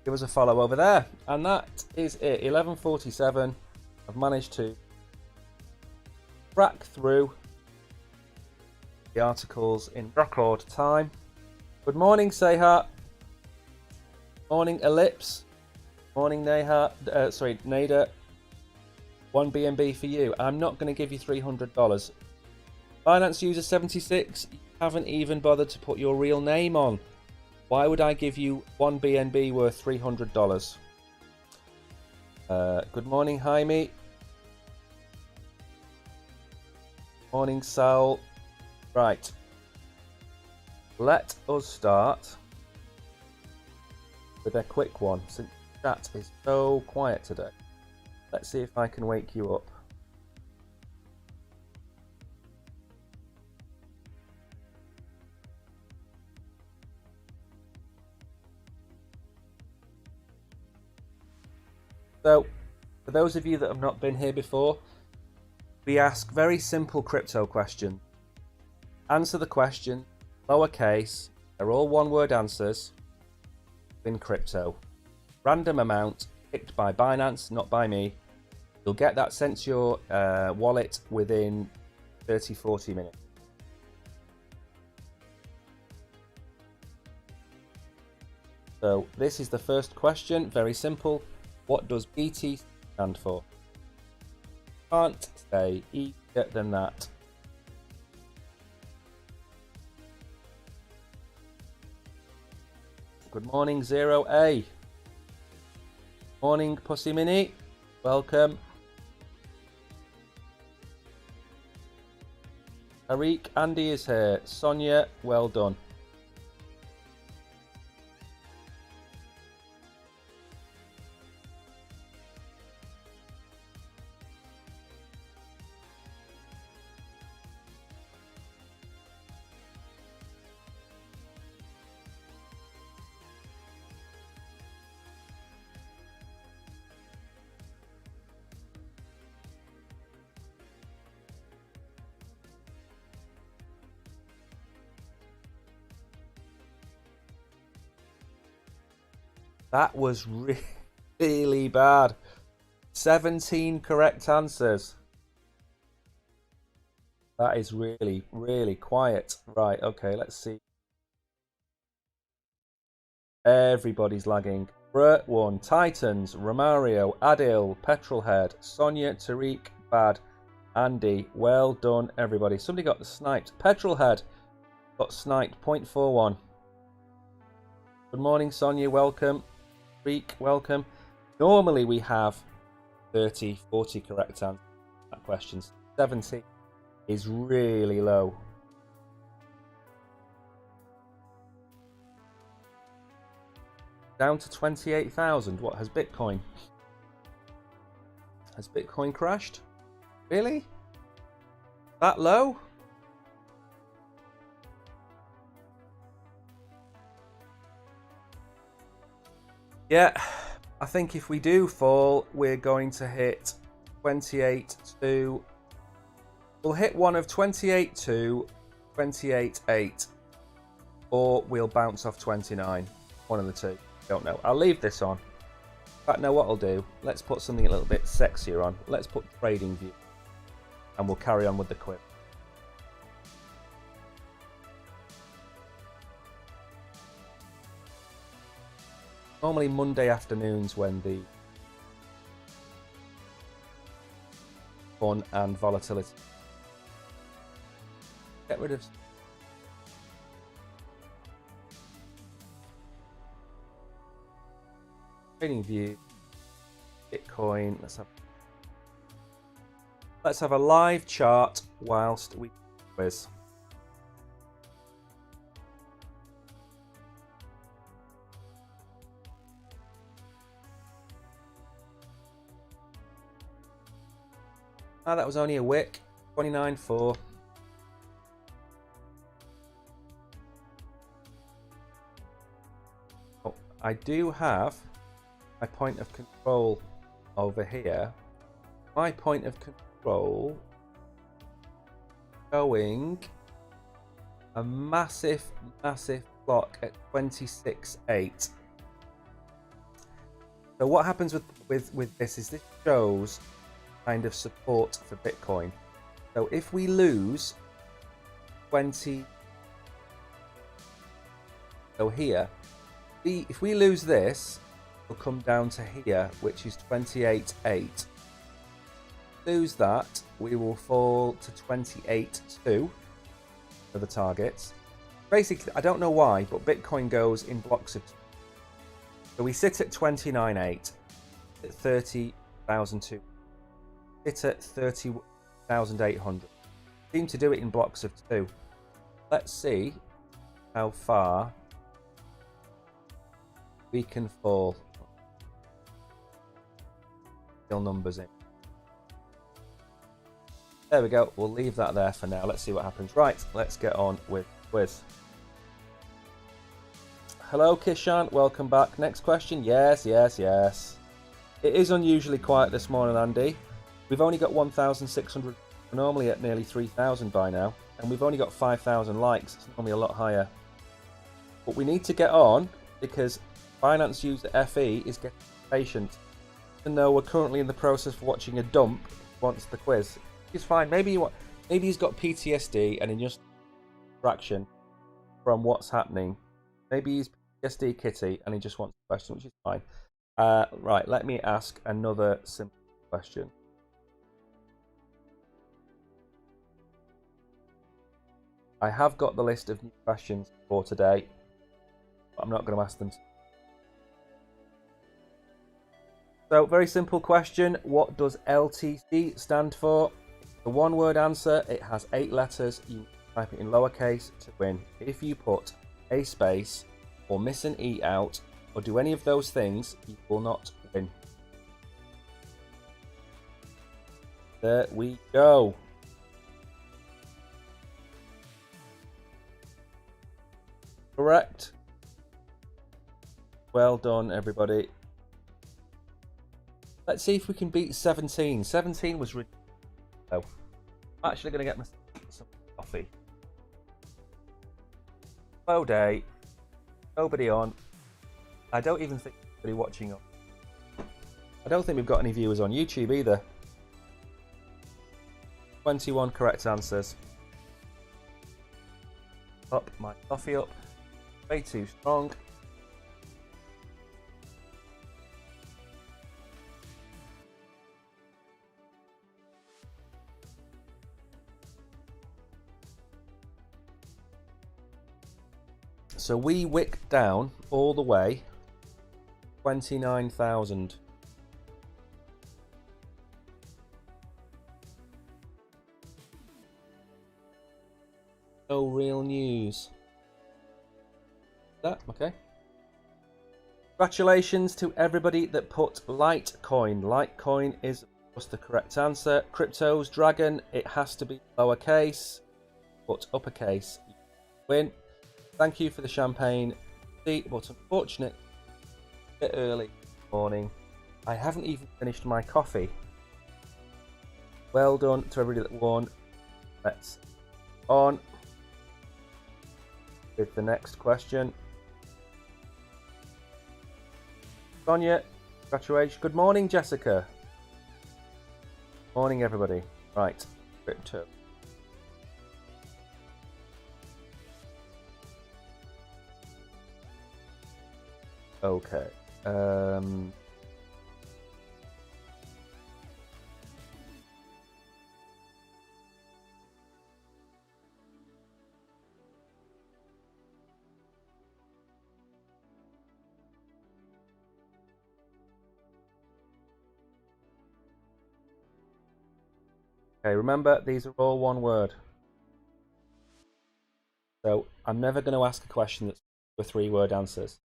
give us a follow over there. And that is it. 11:47. I've managed to crack through the articles in record time. Good morning, Sehat. Morning, Ellipse. Morning, Neha. Nader. One BNB for you. I'm not going to give you $300. Binance user 76. You haven't even bothered to put your real name on. Why would I give you one BNB worth $300? Good morning, Jaime. Morning, Saul. Right. Let us start with a quick one since chat is so quiet today. Let's see if I can wake you up. So, for those of you that have not been here before, we ask very simple crypto questions. Answer the question, lowercase, they're all one-word answers in crypto. Random amount, picked by Binance, not by me. You'll get that sent to your wallet within 30-40 minutes. So this is the first question, very simple. What does BT stand for? Can't say easier than that. Good morning, 0A. Morning, Pussy Mini. Welcome. Tariq, Andy is here. Sonia, well done. That was really bad. 17 correct answers. That is really, really quiet. Right, okay, let's see. Everybody's lagging. Brett won. Titans, Romario, Adil, Petrolhead, Sonia, Tariq, Bad, Andy. Well done, everybody. Somebody got sniped. Petrolhead got sniped. 0.41. Good morning, Sonia. Welcome. Tariq, welcome. Normally we have 30, 40 correct answers to that question. 70 is really low. Down to 28,000. What, has Bitcoin? Has Bitcoin crashed? Really? That low? Yeah, I think if we do fall, we're going to hit 28.2. We'll hit one of 28.2, 28.8, or we'll bounce off 29. One of the two. Don't know. I'll leave this on. In fact, no, what I'll do, let's put something a little bit sexier on. Let's put Trading View, and we'll carry on with the quiz. Normally Monday afternoons when the fun and volatility. Get rid of Trading View, Bitcoin. Let's have a live chart whilst we quiz. Ah, that was only a wick. 29.4. Oh, I do have my point of control over here. My point of control showing a massive block at 26.8. So what happens with this is this shows kind of support for Bitcoin. So if we lose 20, so here, if we lose this, we'll come down to here, which is 28.8. Lose that, we will fall to 28.2 for the targets. Basically, I don't know why, but Bitcoin goes in blocks of. So we sit at 29.8, at 30,002. Sit at 30,800. Seem to do it in blocks of 2. Let's see how far we can fall. Still numbers in. There we go. We'll leave that there for now. Let's see what happens. Right, let's get on with the quiz. Hello, Kishan. Welcome back. Next question. Yes. It is unusually quiet this morning, Andy. We've only got 1,600. We're normally at nearly 3,000 by now. And we've only got 5,000 likes. It's normally a lot higher. But we need to get on because Binance user FE is getting patient. Even though we're currently in the process of watching a dump, wants the quiz. It's fine. Maybe he's got PTSD and in just distraction from what's happening. Maybe he's PTSD kitty and he just wants a question, which is fine. Right, let me ask another simple question. I have got the list of new questions for today, but I'm not going to ask them. So, very simple question. What does LTC stand for? It's a one-word answer. It has 8 letters. You type it in lowercase to win. If you put a space or miss an E out or do any of those things, you will not win. There we go. Correct. Well done, everybody. Let's see if we can beat 17. 17 was really low. I'm actually going to get myself some coffee. Slow day. Nobody on. I don't even think anybody watching on. I don't think we've got any viewers on YouTube either. 21 correct answers. Up my coffee up. Way too strong. So we wicked down all the way 29,000. No real news. That okay. Congratulations to everybody that put Litecoin. Litecoin is of course the correct answer. Cryptos, Dragon, it has to be lowercase, but uppercase. You win. Thank you for the champagne tea, but unfortunately, a bit early this morning. I haven't even finished my coffee. Well done to everybody that won. Let's on with the next question. Sonia, congratulations. Good morning, Jessica. Morning, everybody. Right, crypto. Okay. Okay, remember, these are all one word. So I'm never going to ask a question that's with 3-word answers.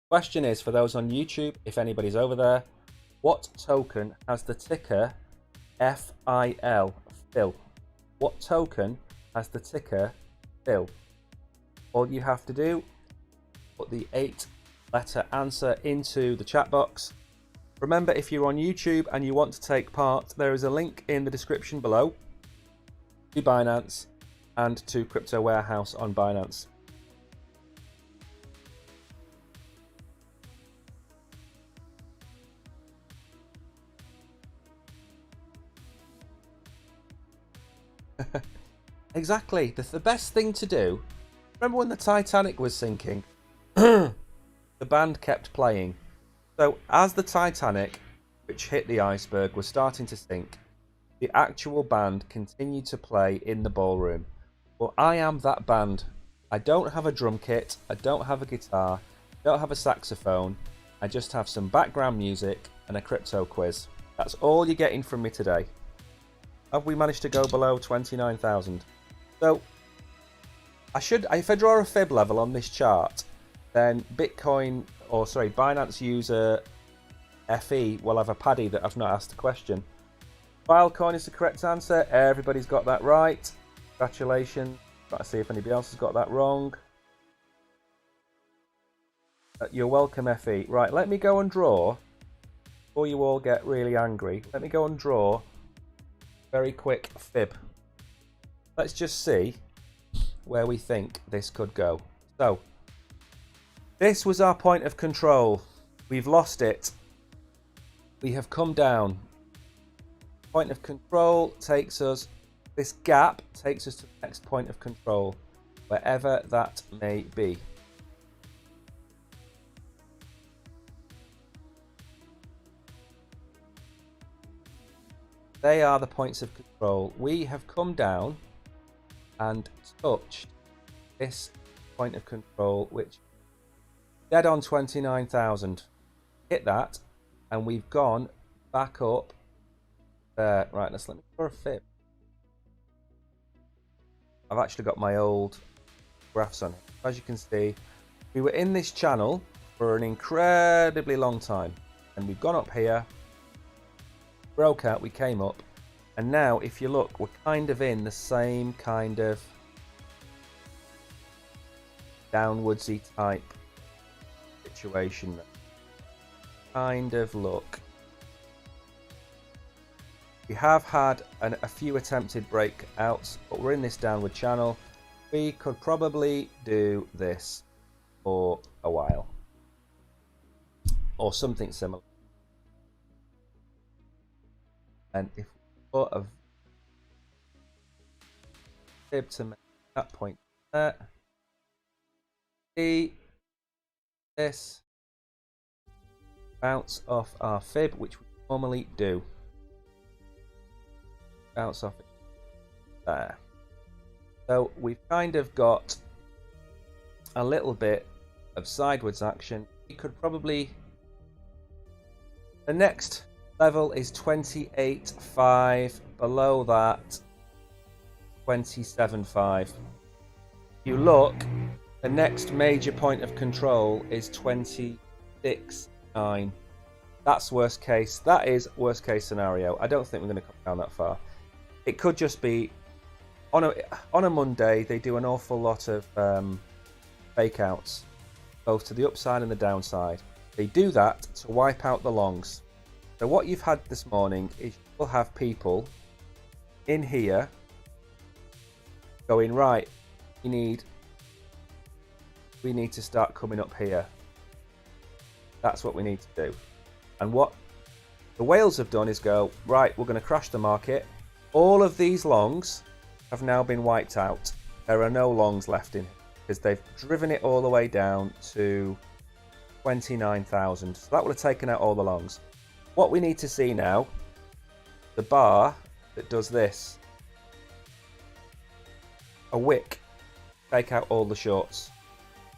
Question is, for those on YouTube, if anybody's over there, what token has the ticker FIL? Phil. What token has the ticker Phil? All you have to do, put the 8-letter answer into the chat box. Remember, if you're on YouTube and you want to take part, there is a link in the description below to Binance and to Crypto Warehouse on Binance. Exactly. The best thing to do. Remember when the Titanic was sinking? The band kept playing. So as the Titanic, which hit the iceberg, was starting to sink, the actual band continued to play in the ballroom. Well, I am that band. I don't have a drum kit. I don't have a guitar. I don't have a saxophone. I just have some background music and a crypto quiz. That's all you're getting from me today. Have we managed to go below 29,000? So, if I draw a fib level on this chart, then Binance user FE will have a paddy that I've not asked a question. Filecoin is the correct answer. Everybody's got that right. Congratulations. Let's see if anybody else has got that wrong. You're welcome, FE. Right, let me go and draw. Before you all get really angry, let me go and draw a very quick fib. Let's just see where we think this could go. So, this was our point of control. We've lost it. We have come down. Point of control takes us, this gap takes us to the next point of control, wherever that may be. They are the points of control. We have come down and touched this point of control, which is dead on 29,000. Hit that, and we've gone back up there. Right, let me draw a fib. I've actually got my old graphs on it. As you can see, we were in this channel for an incredibly long time, and we've gone up here, broke out, we came up, and now if you look, we're kind of in the same kind of downwardsy type situation. Kind of look. We have had a few attempted breakouts, but we're in this downward channel. We could probably do this for a while, or something similar. And if we put a fib to make that point there, see this bounce off our fib, which we normally do. Bounce off it there. So we've kind of got a little bit of sideways action. You could probably... The next level is 28.5. Below that, 27.5. If you look, the next major point of control is 26.9. That's worst case. That is worst case scenario. I don't think we're going to come down that far. It could just be on a Monday. They do an awful lot of fake outs, both to the upside and the downside. They do that to wipe out the longs. So what you've had this morning is you'll have people in here going, right, we need to start coming up here. That's what we need to do. And what the whales have done is go, right, we're going to crash the market. All of these longs have now been wiped out. There are no longs left in because they've driven it all the way down to 29,000. So that would have taken out all the longs. What we need to see now, the bar that does this, a wick, take out all the shorts.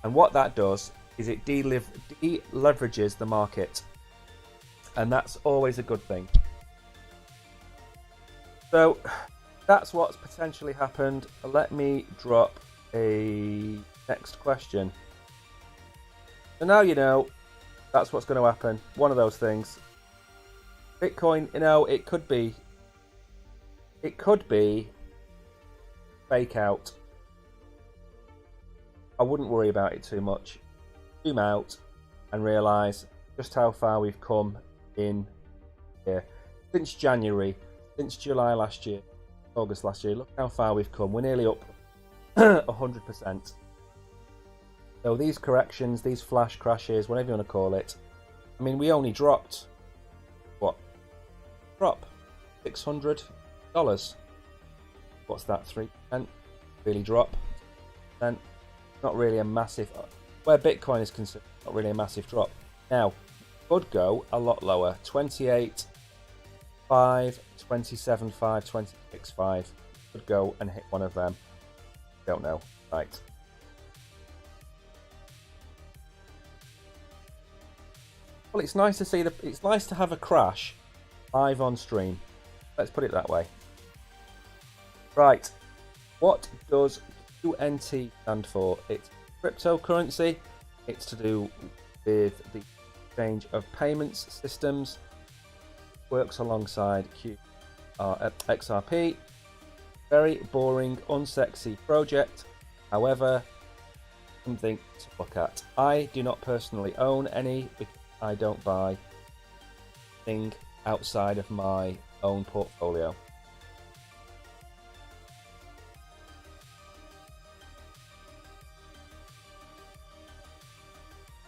And what that does is it deleverages the market. And that's always a good thing. So that's what's potentially happened. Let me drop a next question. So now you know that's what's going to happen. One of those things. Bitcoin, you know, it could be fake out. I wouldn't worry about it too much. Zoom out and realise just how far we've come in here. Since January, since July last year, August last year, look how far we've come. We're nearly up 100%. So these corrections, these flash crashes, whatever you want to call it, I mean, we only dropped, what? Drop $600. What's that, 3%? Really drop? Not really a massive, where Bitcoin is concerned, not really a massive drop. Now, could go a lot lower, 28.5, 27.5, 26.5. Could go and hit one of them. Don't know. Right. Well, it's nice to see it's nice to have a crash live on stream. Let's put it that way. Right. What does QNT stand for? It's cryptocurrency. It's to do with the exchange of payments systems. Works alongside XRP. Very boring, unsexy project. However, something to look at. I do not personally own any because I don't buy anything outside of my own portfolio.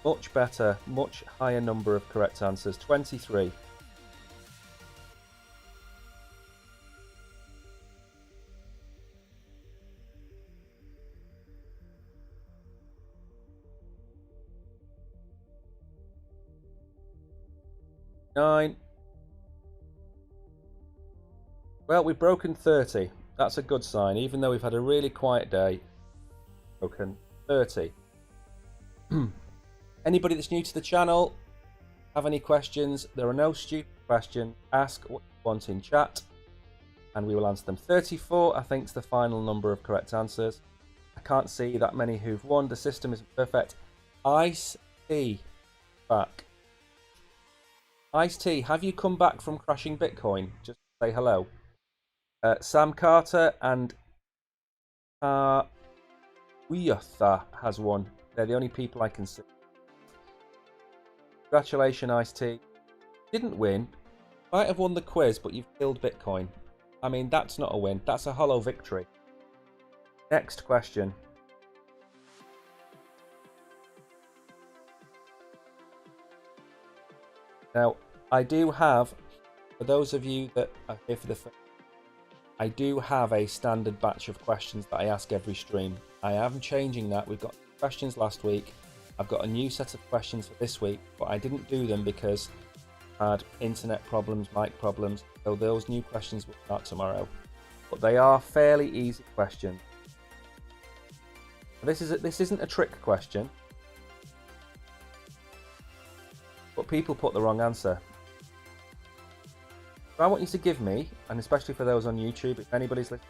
Much better, much higher number of correct answers. 23. Nine. Well, we've broken 30. That's a good sign, even though we've had a really quiet day. Broken 30. Anybody that's new to the channel, have any questions? There are no stupid questions. Ask what you want in chat, and we will answer them. 34, I think, is the final number of correct answers. I can't see that many who've won. The system isn't perfect. Ice T, back. Ice T, have you come back from crashing Bitcoin? Just say hello. Sam Carter and Uyatha has won. They're the only people I can see. Congratulations, Ice T. Didn't win. Might have won the quiz, but you've killed Bitcoin. I mean, that's not a win. That's a hollow victory. Next question. Now, I do have, for those of you that are here for the first, I do have a standard batch of questions that I ask every stream. I am changing that. We've got questions last week. I've got a new set of questions for this week, but I didn't do them because I had internet problems, mic problems. So those new questions will start tomorrow. But they are fairly easy questions. This isn't a trick question. but people put the wrong answer. So I want you to give me, and especially for those on YouTube, if anybody's listening,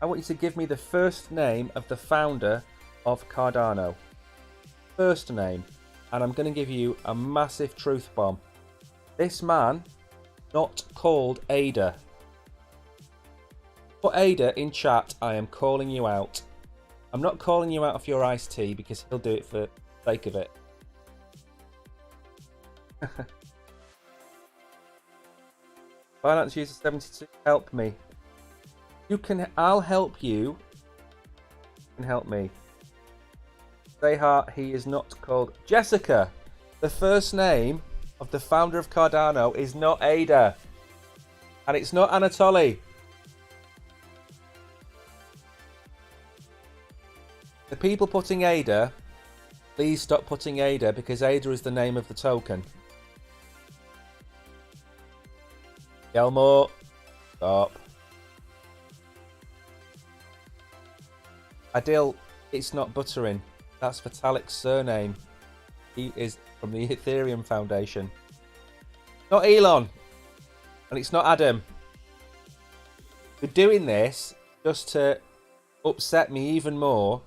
I want you to give me the first name of the founder of Cardano. First name. And I'm going to give you a massive truth bomb. This man, not called Ada. Put Ada in chat, I am calling you out. I'm not calling you out of your iced tea because he'll do it for the sake of it. Binance user 72, help me. I'll help you. You can help me. Say heart, he is not called Jessica. The first name of the founder of Cardano is not Ada. And it's not Anatoly. The people putting Ada, please stop putting Ada because Ada is the name of the token. Elmore, stop. Adil, it's not Buttering. That's Vitalik's surname. He is from the Ethereum Foundation. Not Elon. And it's not Adam. We're doing this just to upset me even more.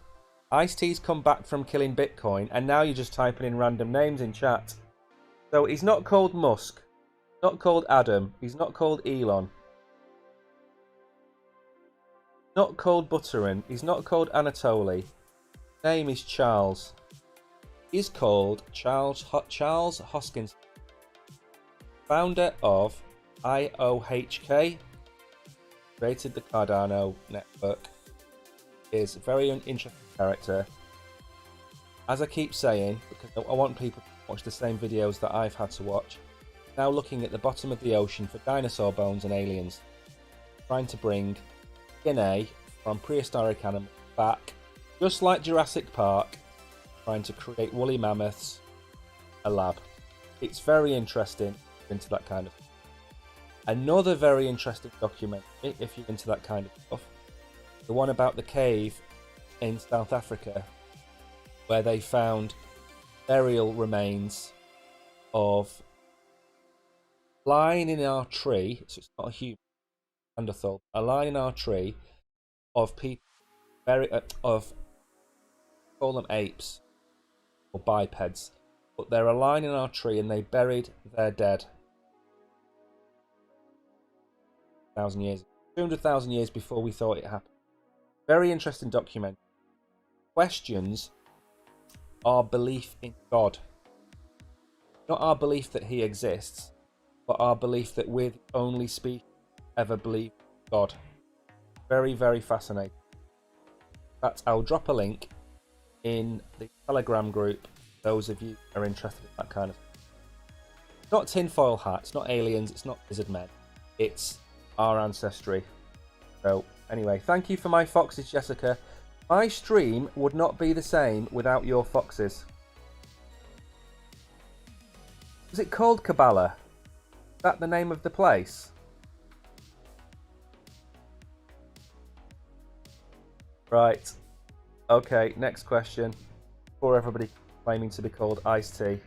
Ice-T's come back from killing Bitcoin and now you're just typing in random names in chat. So he's not called Musk. Not called Adam. He's not called Elon. Not called Buttering. He's not called Anatoly. Name is Charles. He's called Charles Hoskinson, founder of IOHK, created the Cardano network. Is a very interesting character. As I keep saying, because I want people to watch the same videos that I've had to watch, now looking at the bottom of the ocean for dinosaur bones and aliens, trying to bring DNA from prehistoric animals back, just like Jurassic Park, trying to create woolly mammoths, a lab. It's very interesting into that kind of stuff. Another very interesting documentary, if you're into that kind of stuff, the one about the cave in South Africa, where they found burial remains of lying in our tree, so it's not a human, Neanderthal, a line in our tree of people call them apes or bipeds, but they're a line in our tree and they buried their dead 1,000 years, 200,000 years before we thought it happened. Very interesting document. Questions our belief in God, not our belief that he exists, but our belief that we're the only species ever believe God. Very, very fascinating. I'll drop a link in the Telegram group. Those of you who are interested in that kind of stuff. It's not tinfoil hat. It's not aliens. It's not lizard men. It's our ancestry. So anyway, thank you for my foxes, Jessica. My stream would not be the same without your foxes. Is it called Kabbalah? Is that the name of the place? Right. Okay, next question. Before everybody claiming to be called iced tea.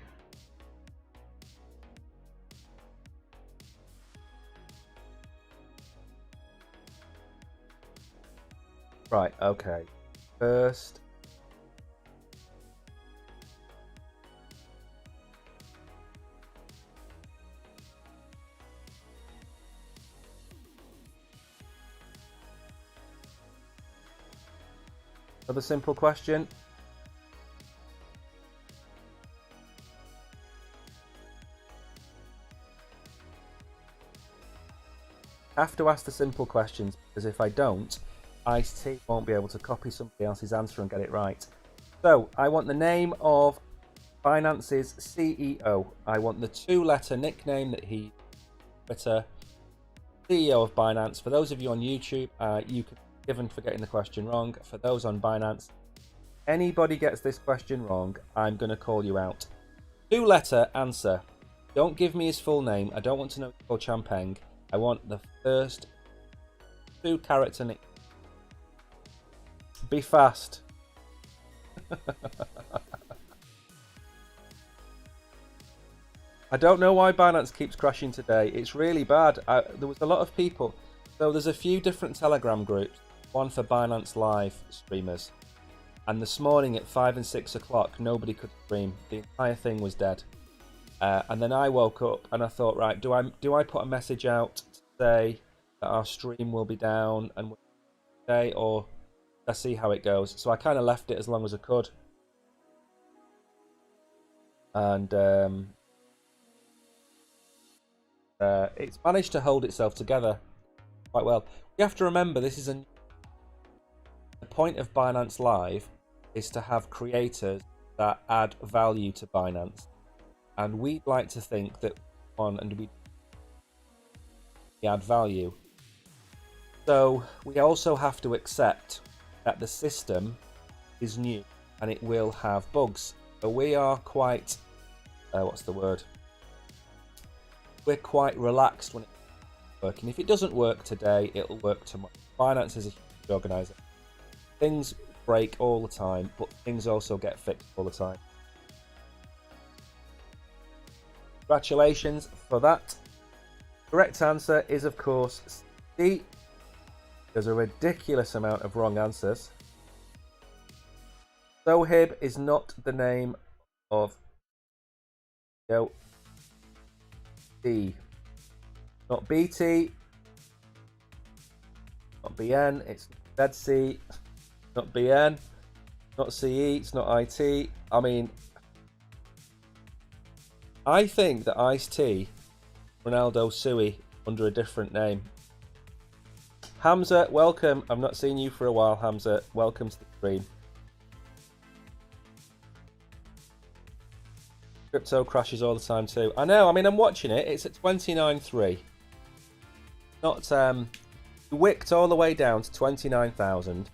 Right, okay. First. Another simple question. I have to ask the simple questions because if I don't, Ice-T won't be able to copy somebody else's answer and get it right. So, I want the name of Binance's CEO. I want the 2-letter nickname that he Twitter, CEO of Binance. For those of you on YouTube, you can be forgiven for getting the question wrong. For those on Binance, anybody gets this question wrong, I'm going to call you out. 2-letter answer. Don't give me his full name. I don't want to know called Champagne. I want the first 2-character nickname. Be fast. I don't know why Binance keeps crashing today. It's really bad. There was a lot of people. So there's a few different Telegram groups. One for Binance Live streamers. And this morning at 5 and 6 o'clock, nobody could stream. The entire thing was dead. And then I woke up and I thought, right, do I put a message out to say that our stream will be down and today, or let's see how it goes. So I kind of left it as long as I could. And it's managed to hold itself together quite well. You have to remember, this is the point of Binance Live is to have creators that add value to Binance, and we'd like to think that we add value. So we also have to accept that the system is new and it will have bugs. So we are quite we're quite relaxed when it's working. If it doesn't work today, it'll work tomorrow. Binance is a huge organization. Things break all the time, but things also get fixed all the time. Congratulations for that. Correct answer is, of course, C. There's a ridiculous amount of wrong answers. Sohib is not the name of D. Not BT. Not BN. It's Dead Sea. Not BN. Not CE. It's not IT. I mean, I think that Ice-T, Ronaldo Sui, under a different name. Hamza, welcome. I've not seen you for a while, Hamza. Welcome to the stream. Crypto crashes all the time too. I know. I mean, I'm watching it. It's at 29.3. Not wicked all the way down to 29,000.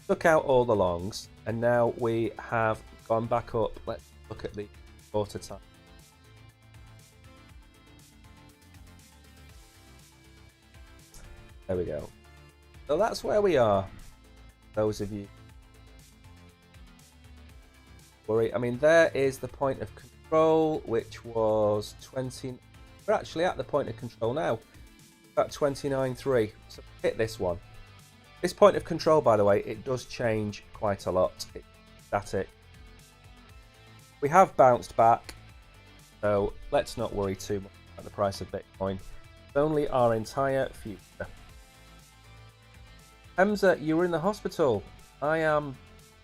Took out all the longs, and now we have gone back up. Let's look at the quarter time. There we go. So that's where we are. Those of you worry. I mean, there is the point of control, which was 20. We're actually at the point of control now. About 29.3. So hit this one. This point of control, by the way, it does change quite a lot. It's static. We have bounced back, so let's not worry too much about the price of Bitcoin. It's only our entire future. Hamza, you were in the hospital. I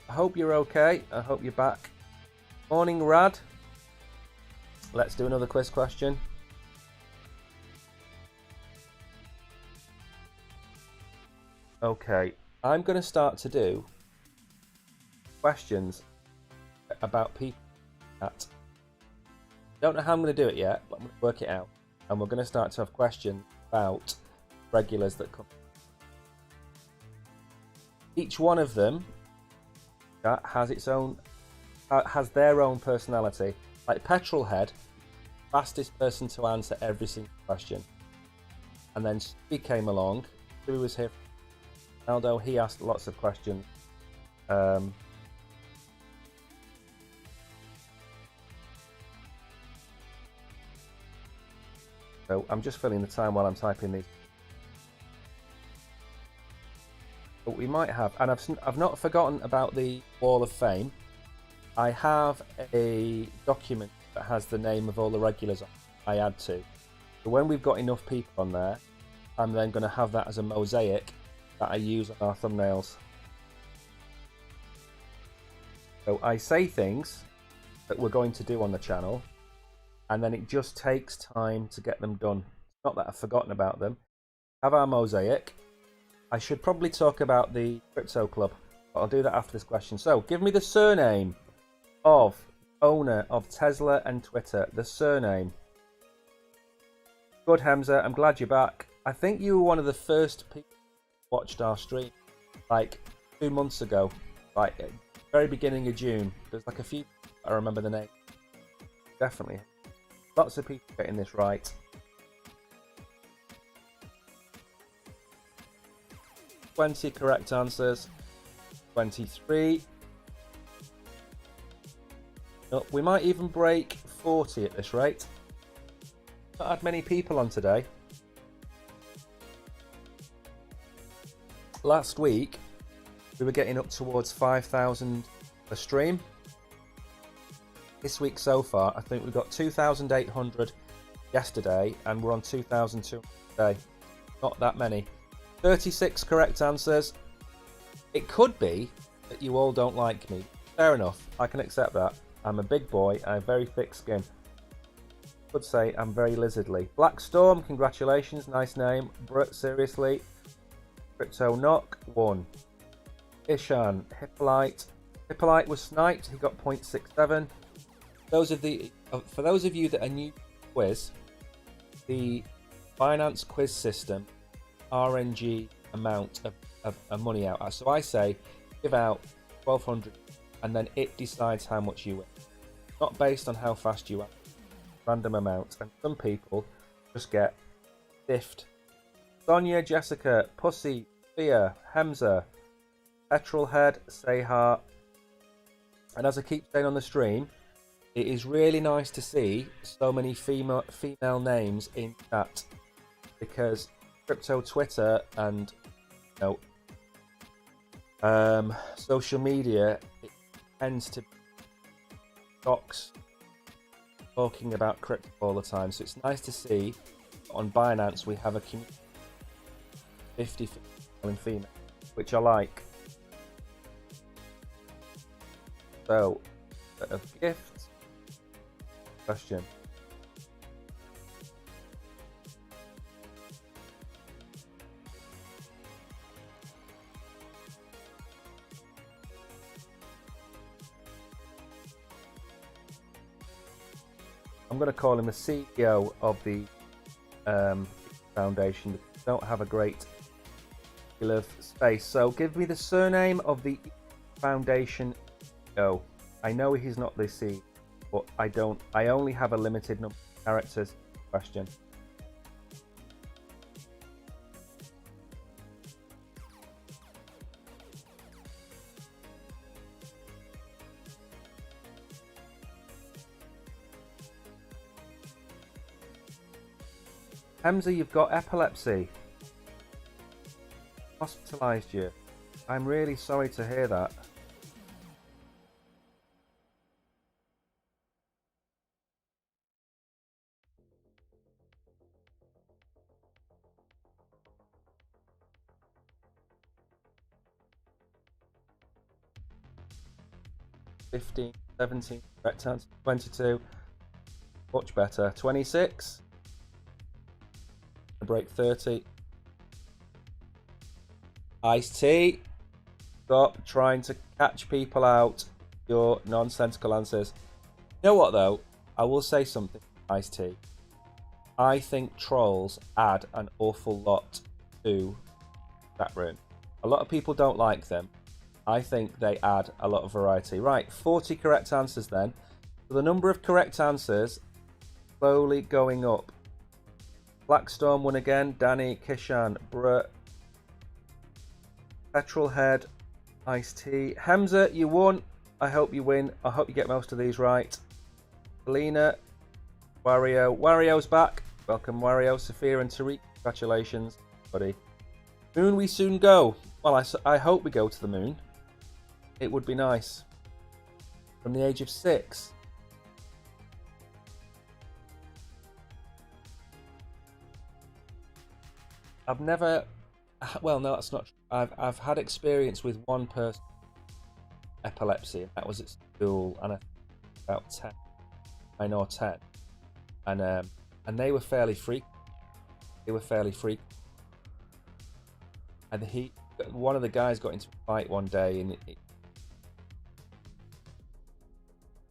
hope you're okay. I hope you're back. Morning, Rad. Let's do another quiz question. Okay, I'm going to start to do questions about people that don't know how I'm going to do it yet, but I'm going to work it out. And we're going to start to have questions about regulars that come. Each one of them has its own, has their own personality. Like Petrolhead, fastest person to answer every single question. And then Steve came along, who was here. Aldo, he asked lots of questions. So I'm just filling the time while I'm typing these. But we might have, and I've not forgotten about the Wall of Fame. I have a document that has the name of all the regulars I add to. So when we've got enough people on there, I'm then going to have that as a mosaic that I use on our thumbnails. So I say things that we're going to do on the channel, and then it just takes time to get them done. It's not that I've forgotten about them. Have our mosaic. I should probably talk about the crypto club, but I'll do that after this question. So give me the surname of owner of Tesla and Twitter. The surname. Good, Hamza. I'm glad you're back. I think you were one of the first people who watched our stream, like 2 months ago, like at the very beginning of June. There's like a few, I remember the name. Definitely. Lots of people getting this right. $20 correct answers. 23. Oh, we might even break 40 at this rate. Not had many people on today. Last week, we were getting up towards 5,000 a stream. This week so far, I think we got 2,800 yesterday, and we're on 2,200 today. Not that many. 36 correct answers. It could be that you all don't like me. Fair enough, I can accept that. I'm a big boy, I have very thick skin. Could say I'm very lizardly. Black Storm, congratulations, nice name. Brut, seriously. Crypto Knock, 1. Ishan, Hippolyte was sniped, he got 0.67. For those of you that are new to the quiz, the Binance quiz system, RNG amount of money out. So I say, give out 1,200, and then it decides how much you win. Not based on how fast you are. Random amount, and some people just get stiffed. Sonia, Jessica, Pussy, Thea, Hemza, Petrolhead, Sehar, and as I keep saying on the stream, it is really nice to see so many female names in chat, because crypto Twitter and social media, it tends to be stocks talking about crypto all the time, so it's nice to see on Binance we have a community 50 and female, which I like. So, bit of gifts. Question. I'm going to call him the CEO of the foundation. Don't have a great deal of space, so give me the surname of the foundation CEO. I know he's not the CEO, but I only have a limited number of characters. Question. Hemza, you've got epilepsy. Hospitalised you. I'm really sorry to hear that. $15, $17, correct answer. 22, much better. 26. Break 30. Iced tea. Stop trying to catch people out. Your nonsensical answers. You know what though? I will say something. Iced tea. I think trolls add an awful lot to that room. A lot of people don't like them. I think they add a lot of variety. Right, 40 correct answers then. So the number of correct answers slowly going up. Blackstorm won again. Danny, Kishan, Brut, Petrolhead, Iced Tea. Hemza, you won. I hope you win. I hope you get most of these right. Selena, Wario. Wario's back. Welcome, Wario. Sophia and Tariq, congratulations, buddy. Moon we soon go. Well, I hope we go to the moon. It would be nice. From the age of 6. I've never, well, no, that's not true. I've had experience with one person epilepsy. That was at school, and I think about 10, 9 or 10, and they were fairly freaky. And one of the guys got into a fight one day, and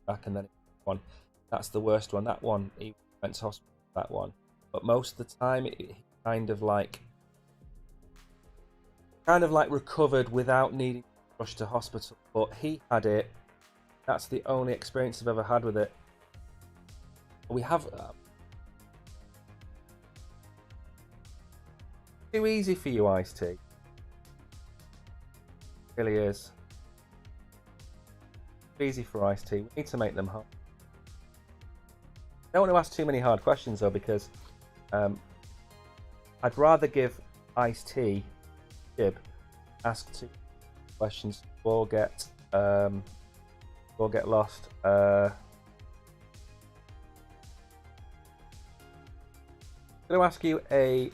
back, and then one. That's the worst one. That one, he went to hospital. That one, but most of the time, he kind of like recovered without needing to rush to hospital. But he had it. That's the only experience I've ever had with it. We have too easy for you, Iced Tea. It really is. Easy for Iced Tea. We need to make them hard. I don't want to ask too many hard questions though, because I'd rather give Ice-T Jib ask 2 questions or get lost. I'm going to ask you a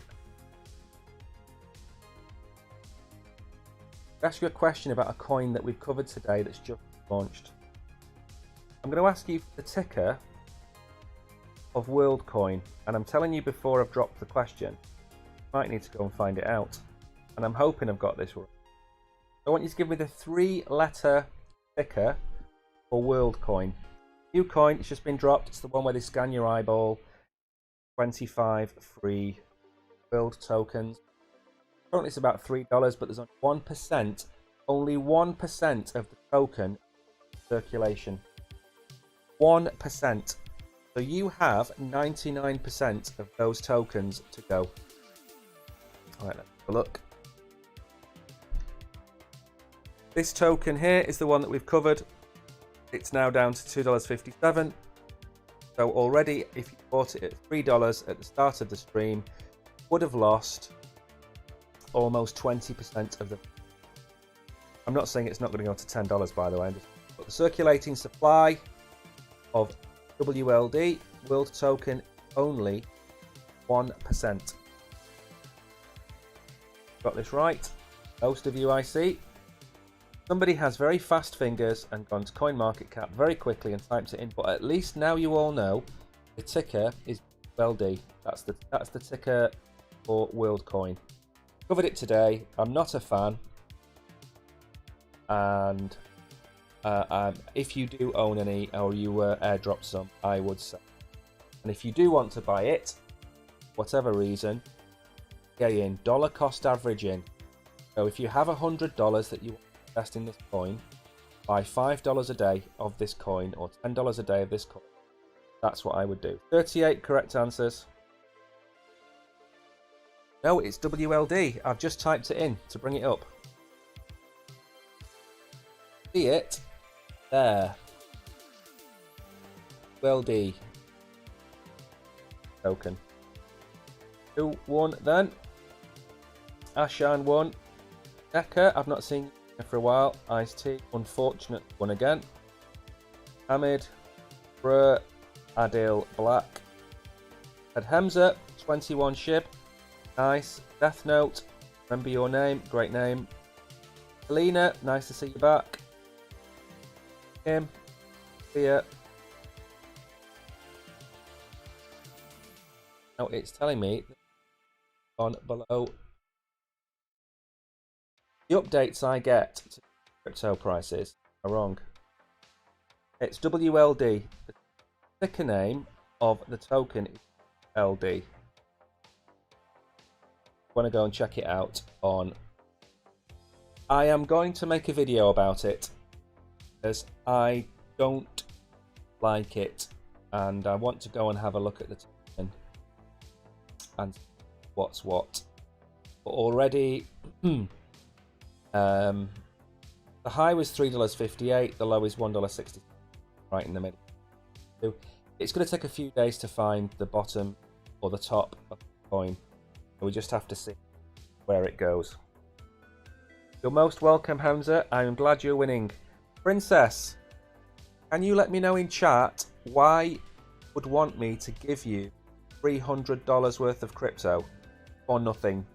question about a coin that we've covered today that's just launched. I'm going to ask you the ticker of WorldCoin, and I'm telling you before I've dropped the question. You might need to go and find it out, and I'm hoping I've got this right. I want you to give me the 3-letter ticker for WorldCoin. New coin, it's just been dropped. It's the one where they scan your eyeball. 25 free world tokens. Currently it's about $3, but there's only 1% of the token circulation. 1%. So you have 99% of those tokens to go. Alright, let's have a look. This token here is the one that we've covered. It's now down to $2.57. So already, if you bought it at $3 at the start of the stream, would have lost almost 20% of the... I'm not saying it's not going to go to $10, by the way. But the circulating supply of WLD, World Token, only 1%. Got this right? Most of you I see. Somebody has very fast fingers and gone to CoinMarketCap very quickly and typed it in, but at least now you all know the ticker is WLD. That's the ticker for WorldCoin. Covered it today. I'm not a fan, and if you do own any or you airdrop some, I would say. And if you do want to buy it, whatever reason, get in dollar cost averaging. So if you have $100 that you want to invest in this coin, buy $5 a day of this coin or $10 a day of this coin. That's what I would do. 38 correct answers. No, it's WLD. I've just typed it in to bring it up. See it? There. WLD. Token. Who won then? Ashan won. Necker, I've not seen you for a while. Ice-T, unfortunate, won again. Hamid, Brr, Adil, Black. Ed Hamza, 21 Shib. Nice. Death Note, remember your name, great name. Helena, nice to see you back. Kim, see ya. Now it's telling me on below the updates I get to crypto prices are wrong. It's WLD. The ticker name of the token is LD. Want to go and check it out on... I am going to make a video about it because I don't like it and I want to go and have a look at the token and what's what. But already the high was $3.58, the low is $1.60, right in the middle. So it's going to take a few days to find the bottom or the top of the coin. We just have to see where it goes. You're most welcome, Hamza. I am glad you're winning. Princess, can you let me know in chat why you would want me to give you $300 worth of crypto for nothing?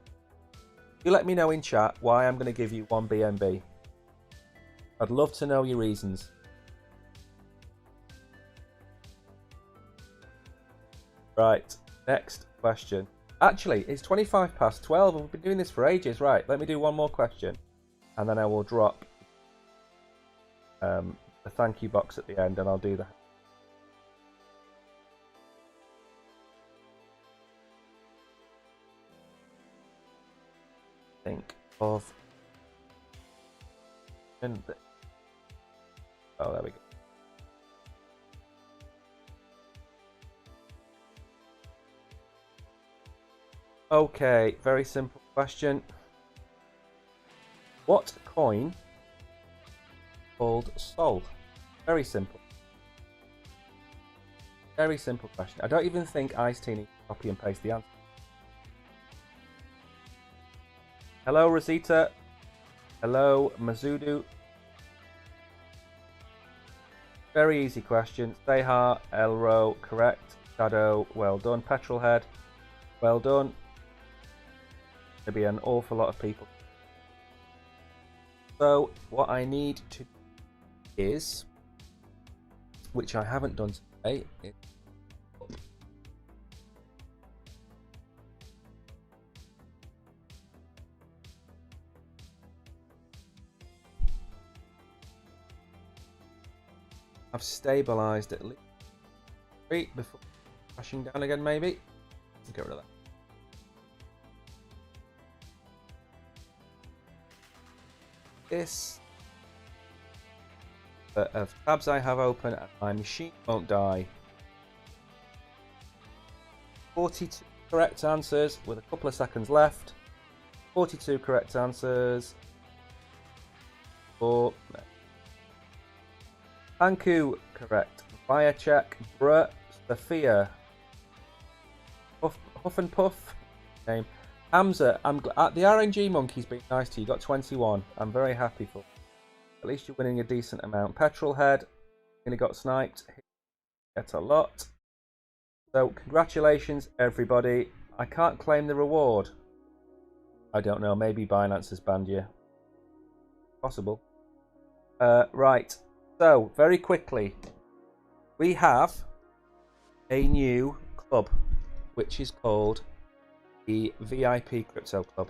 You let me know in chat why I'm going to give you 1 BNB. I'd love to know your reasons. Right, next question. Actually, it's 25 past 12 and we've been doing this for ages. Right, let me do one more question and then I will drop the thank you box at the end and I'll do that. Think of... Oh, there we go. Okay, very simple question. What coin called Sol? Very simple. Very simple question. I don't even think Ice-T needs to copy and paste the answer. Hello, Rosita. Hello, Mazudu. Very easy question. Sehar, Elro, correct. Shadow, well done. Petrolhead, well done. There'll be an awful lot of people. So what I need to do is, which I haven't done today, is I've stabilized at least 3 before crashing down again, maybe. Get rid of that. This of tabs I have open and my machine won't die. 42 correct answers with a couple of seconds left. 42 correct answers. For Anku correct. Fire check. Bruh. Sophia. Huff and Puff. Name. Hamza. The RNG monkey's been nice to you. You got 21. I'm very happy for you. At least you're winning a decent amount. Petrolhead. Nearly got sniped. Get a lot. So congratulations everybody. I can't claim the reward. I don't know. Maybe Binance has banned you. Possible. Right. So very quickly, we have a new club, which is called the VIP Crypto Club,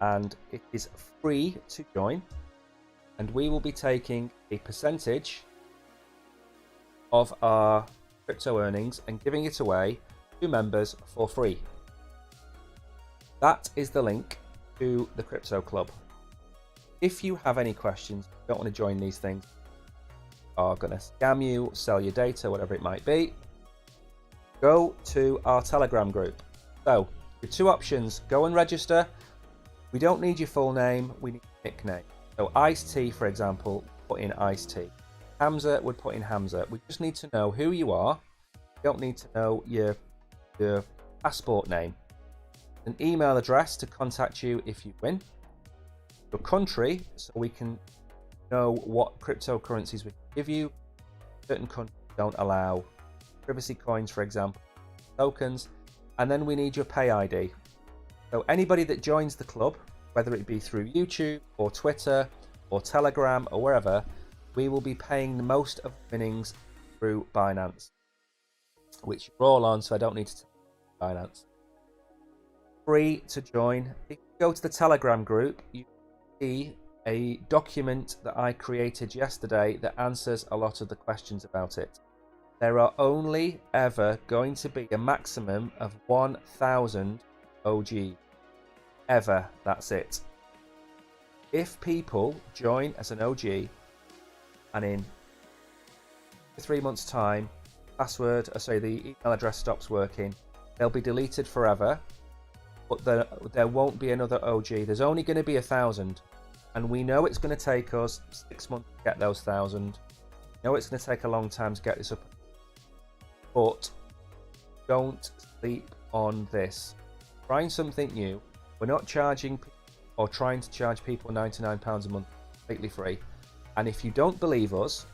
and it is free to join. And we will be taking a percentage of our crypto earnings and giving it away to members for free. That is the link to the Crypto Club. If you have any questions, don't want to join these things, are going to scam you, sell your data, whatever it might be, go to our Telegram group. So, the 2 options, go and register. We don't need your full name, we need your nickname. So, Ice-T, for example, put in Ice-T. Hamza would put in Hamza. We just need to know who you are. We don't need to know your passport name. An email address to contact you if you win. Your country, so we can know what cryptocurrencies we can give you. Certain countries don't allow privacy coins, for example, tokens. And then we need your pay ID. So anybody that joins the club, whether it be through YouTube or Twitter or Telegram or wherever, we will be paying the most of the winnings through Binance, which you're all on, so I don't need to tell you Binance. Free to join. If you go to the Telegram group, you see a document that I created yesterday that answers a lot of the questions about it. There are only ever going to be a maximum of 1,000 OG. Ever, that's it. If people join as an OG and in 3 months' time, the email address stops working, they'll be deleted forever, but there won't be another OG. There's only going to be 1,000. And we know it's going to take us 6 months to get those 1,000. We know it's going to take a long time to get this up. But don't sleep on this. Trying something new. We're not charging or trying to charge people £99 a month completely free. And if you don't believe us,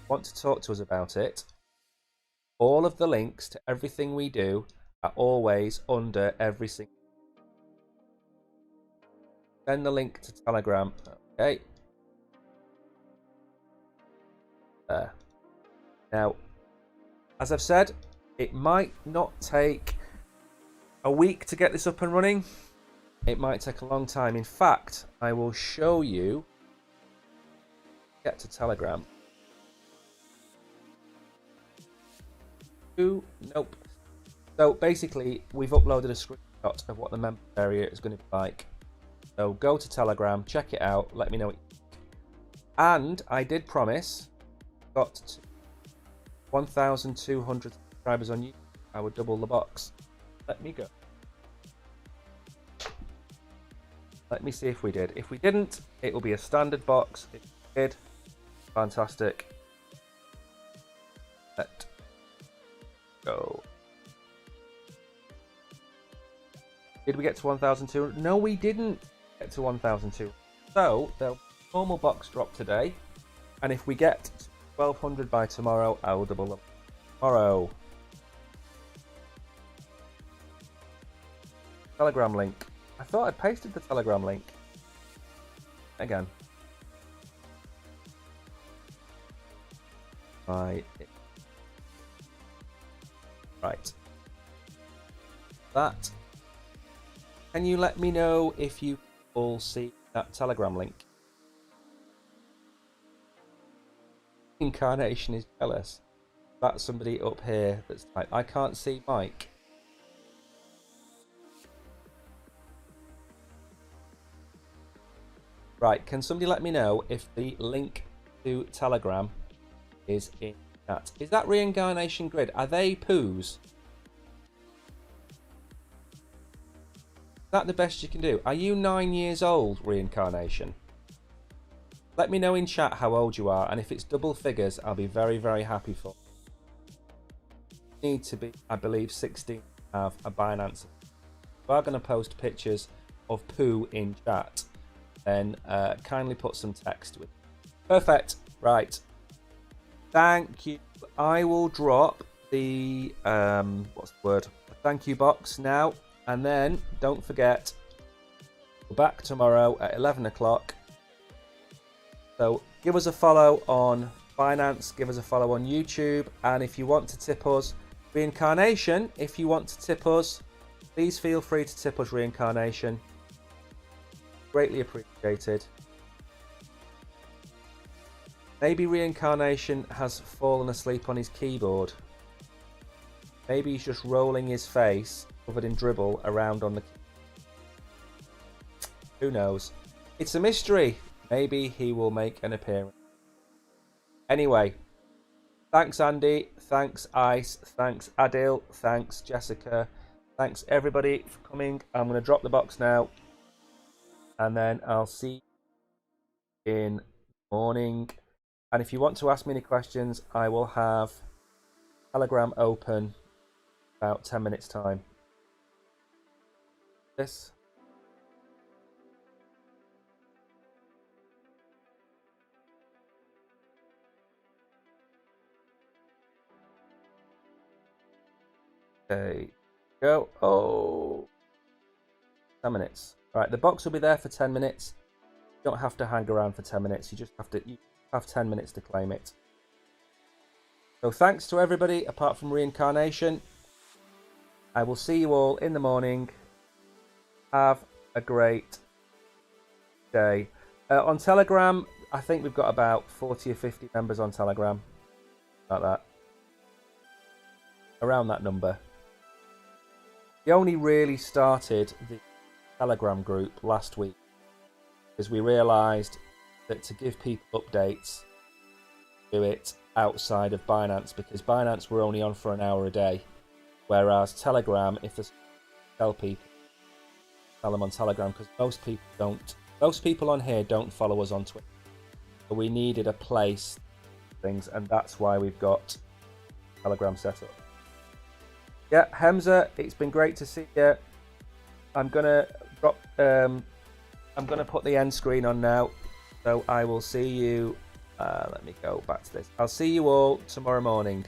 want to talk to us about it, all of the links to everything we do are always under every single. Send the link to Telegram. Okay. There. Now, as I've said, it might not take a week to get this up and running. It might take a long time. In fact, I will show you. Get to Telegram. Nope. So basically, we've uploaded a screenshot of what the member area is going to be like. So go to Telegram, check it out, let me know what you think. And I did promise, got 1,200 subscribers on YouTube, I would double the box. Let me go. Let me see if we did. If we didn't, it will be a standard box. If we did, fantastic. Let go. Did we get to 1,200? No, we didn't. get to 1,200. So the normal box drop today, and if we get to 1,200 by tomorrow, I will double them tomorrow. Telegram link. I thought I'd pasted the Telegram link. Again. Right. That. Can you let me know if you all see that Telegram link? Incarnation is jealous. That's somebody up here that's like, I can't see Mike. Right, can somebody let me know if the link to Telegram is in chat? Is that Reincarnation Grid? Are they poos? Is that the best you can do? Are you 9 years old, Reincarnation? Let me know in chat how old you are, and if it's double figures, I'll be very, very happy for you. You need to be, I believe, 16 to have a Binance. If you are going to post pictures of poo in chat, then kindly put some text with it. Perfect. Right. Thank you. I will drop the what's the word? Thank you box now, and then don't forget, we're back tomorrow at 11 o'clock. So give us a follow on Binance, give us a follow on YouTube, and if you want to tip us, Reincarnation, if you want to tip us, please feel free to tip us, Reincarnation. Greatly appreciated. Maybe Reincarnation has fallen asleep on his keyboard. Maybe he's just rolling his face, covered in dribble, around on the keyboard. Who knows? It's a mystery. Maybe he will make an appearance. Anyway, thanks Andy, thanks Ice, thanks Adil, thanks Jessica, thanks everybody for coming. I'm going to drop the box now, and then I'll see you in the morning. And if you want to ask me any questions, I will have Telegram open about 10 minutes time. This. Okay, go. Oh, 10 minutes. Right, the box will be there for 10 minutes. You don't have to hang around for 10 minutes. You just have to have 10 minutes to claim it. So thanks to everybody apart from Reincarnation. I will see you all in the morning. Have a great day. On Telegram, I think we've got about 40 or 50 members on Telegram. Like that. Around that number. We only really started the Telegram group last week because we realised that to give people updates, do it outside of Binance, because Binance we're only on for an hour a day, whereas Telegram, if there's tell them on Telegram, because most people on here don't follow us on Twitter, so we needed a place things, and that's why we've got Telegram set up. Yeah, Hemza, it's been great to see you. I'm gonna drop. I'm gonna put the end screen on now, so I will see you. Let me go back to this. I'll see you all tomorrow morning.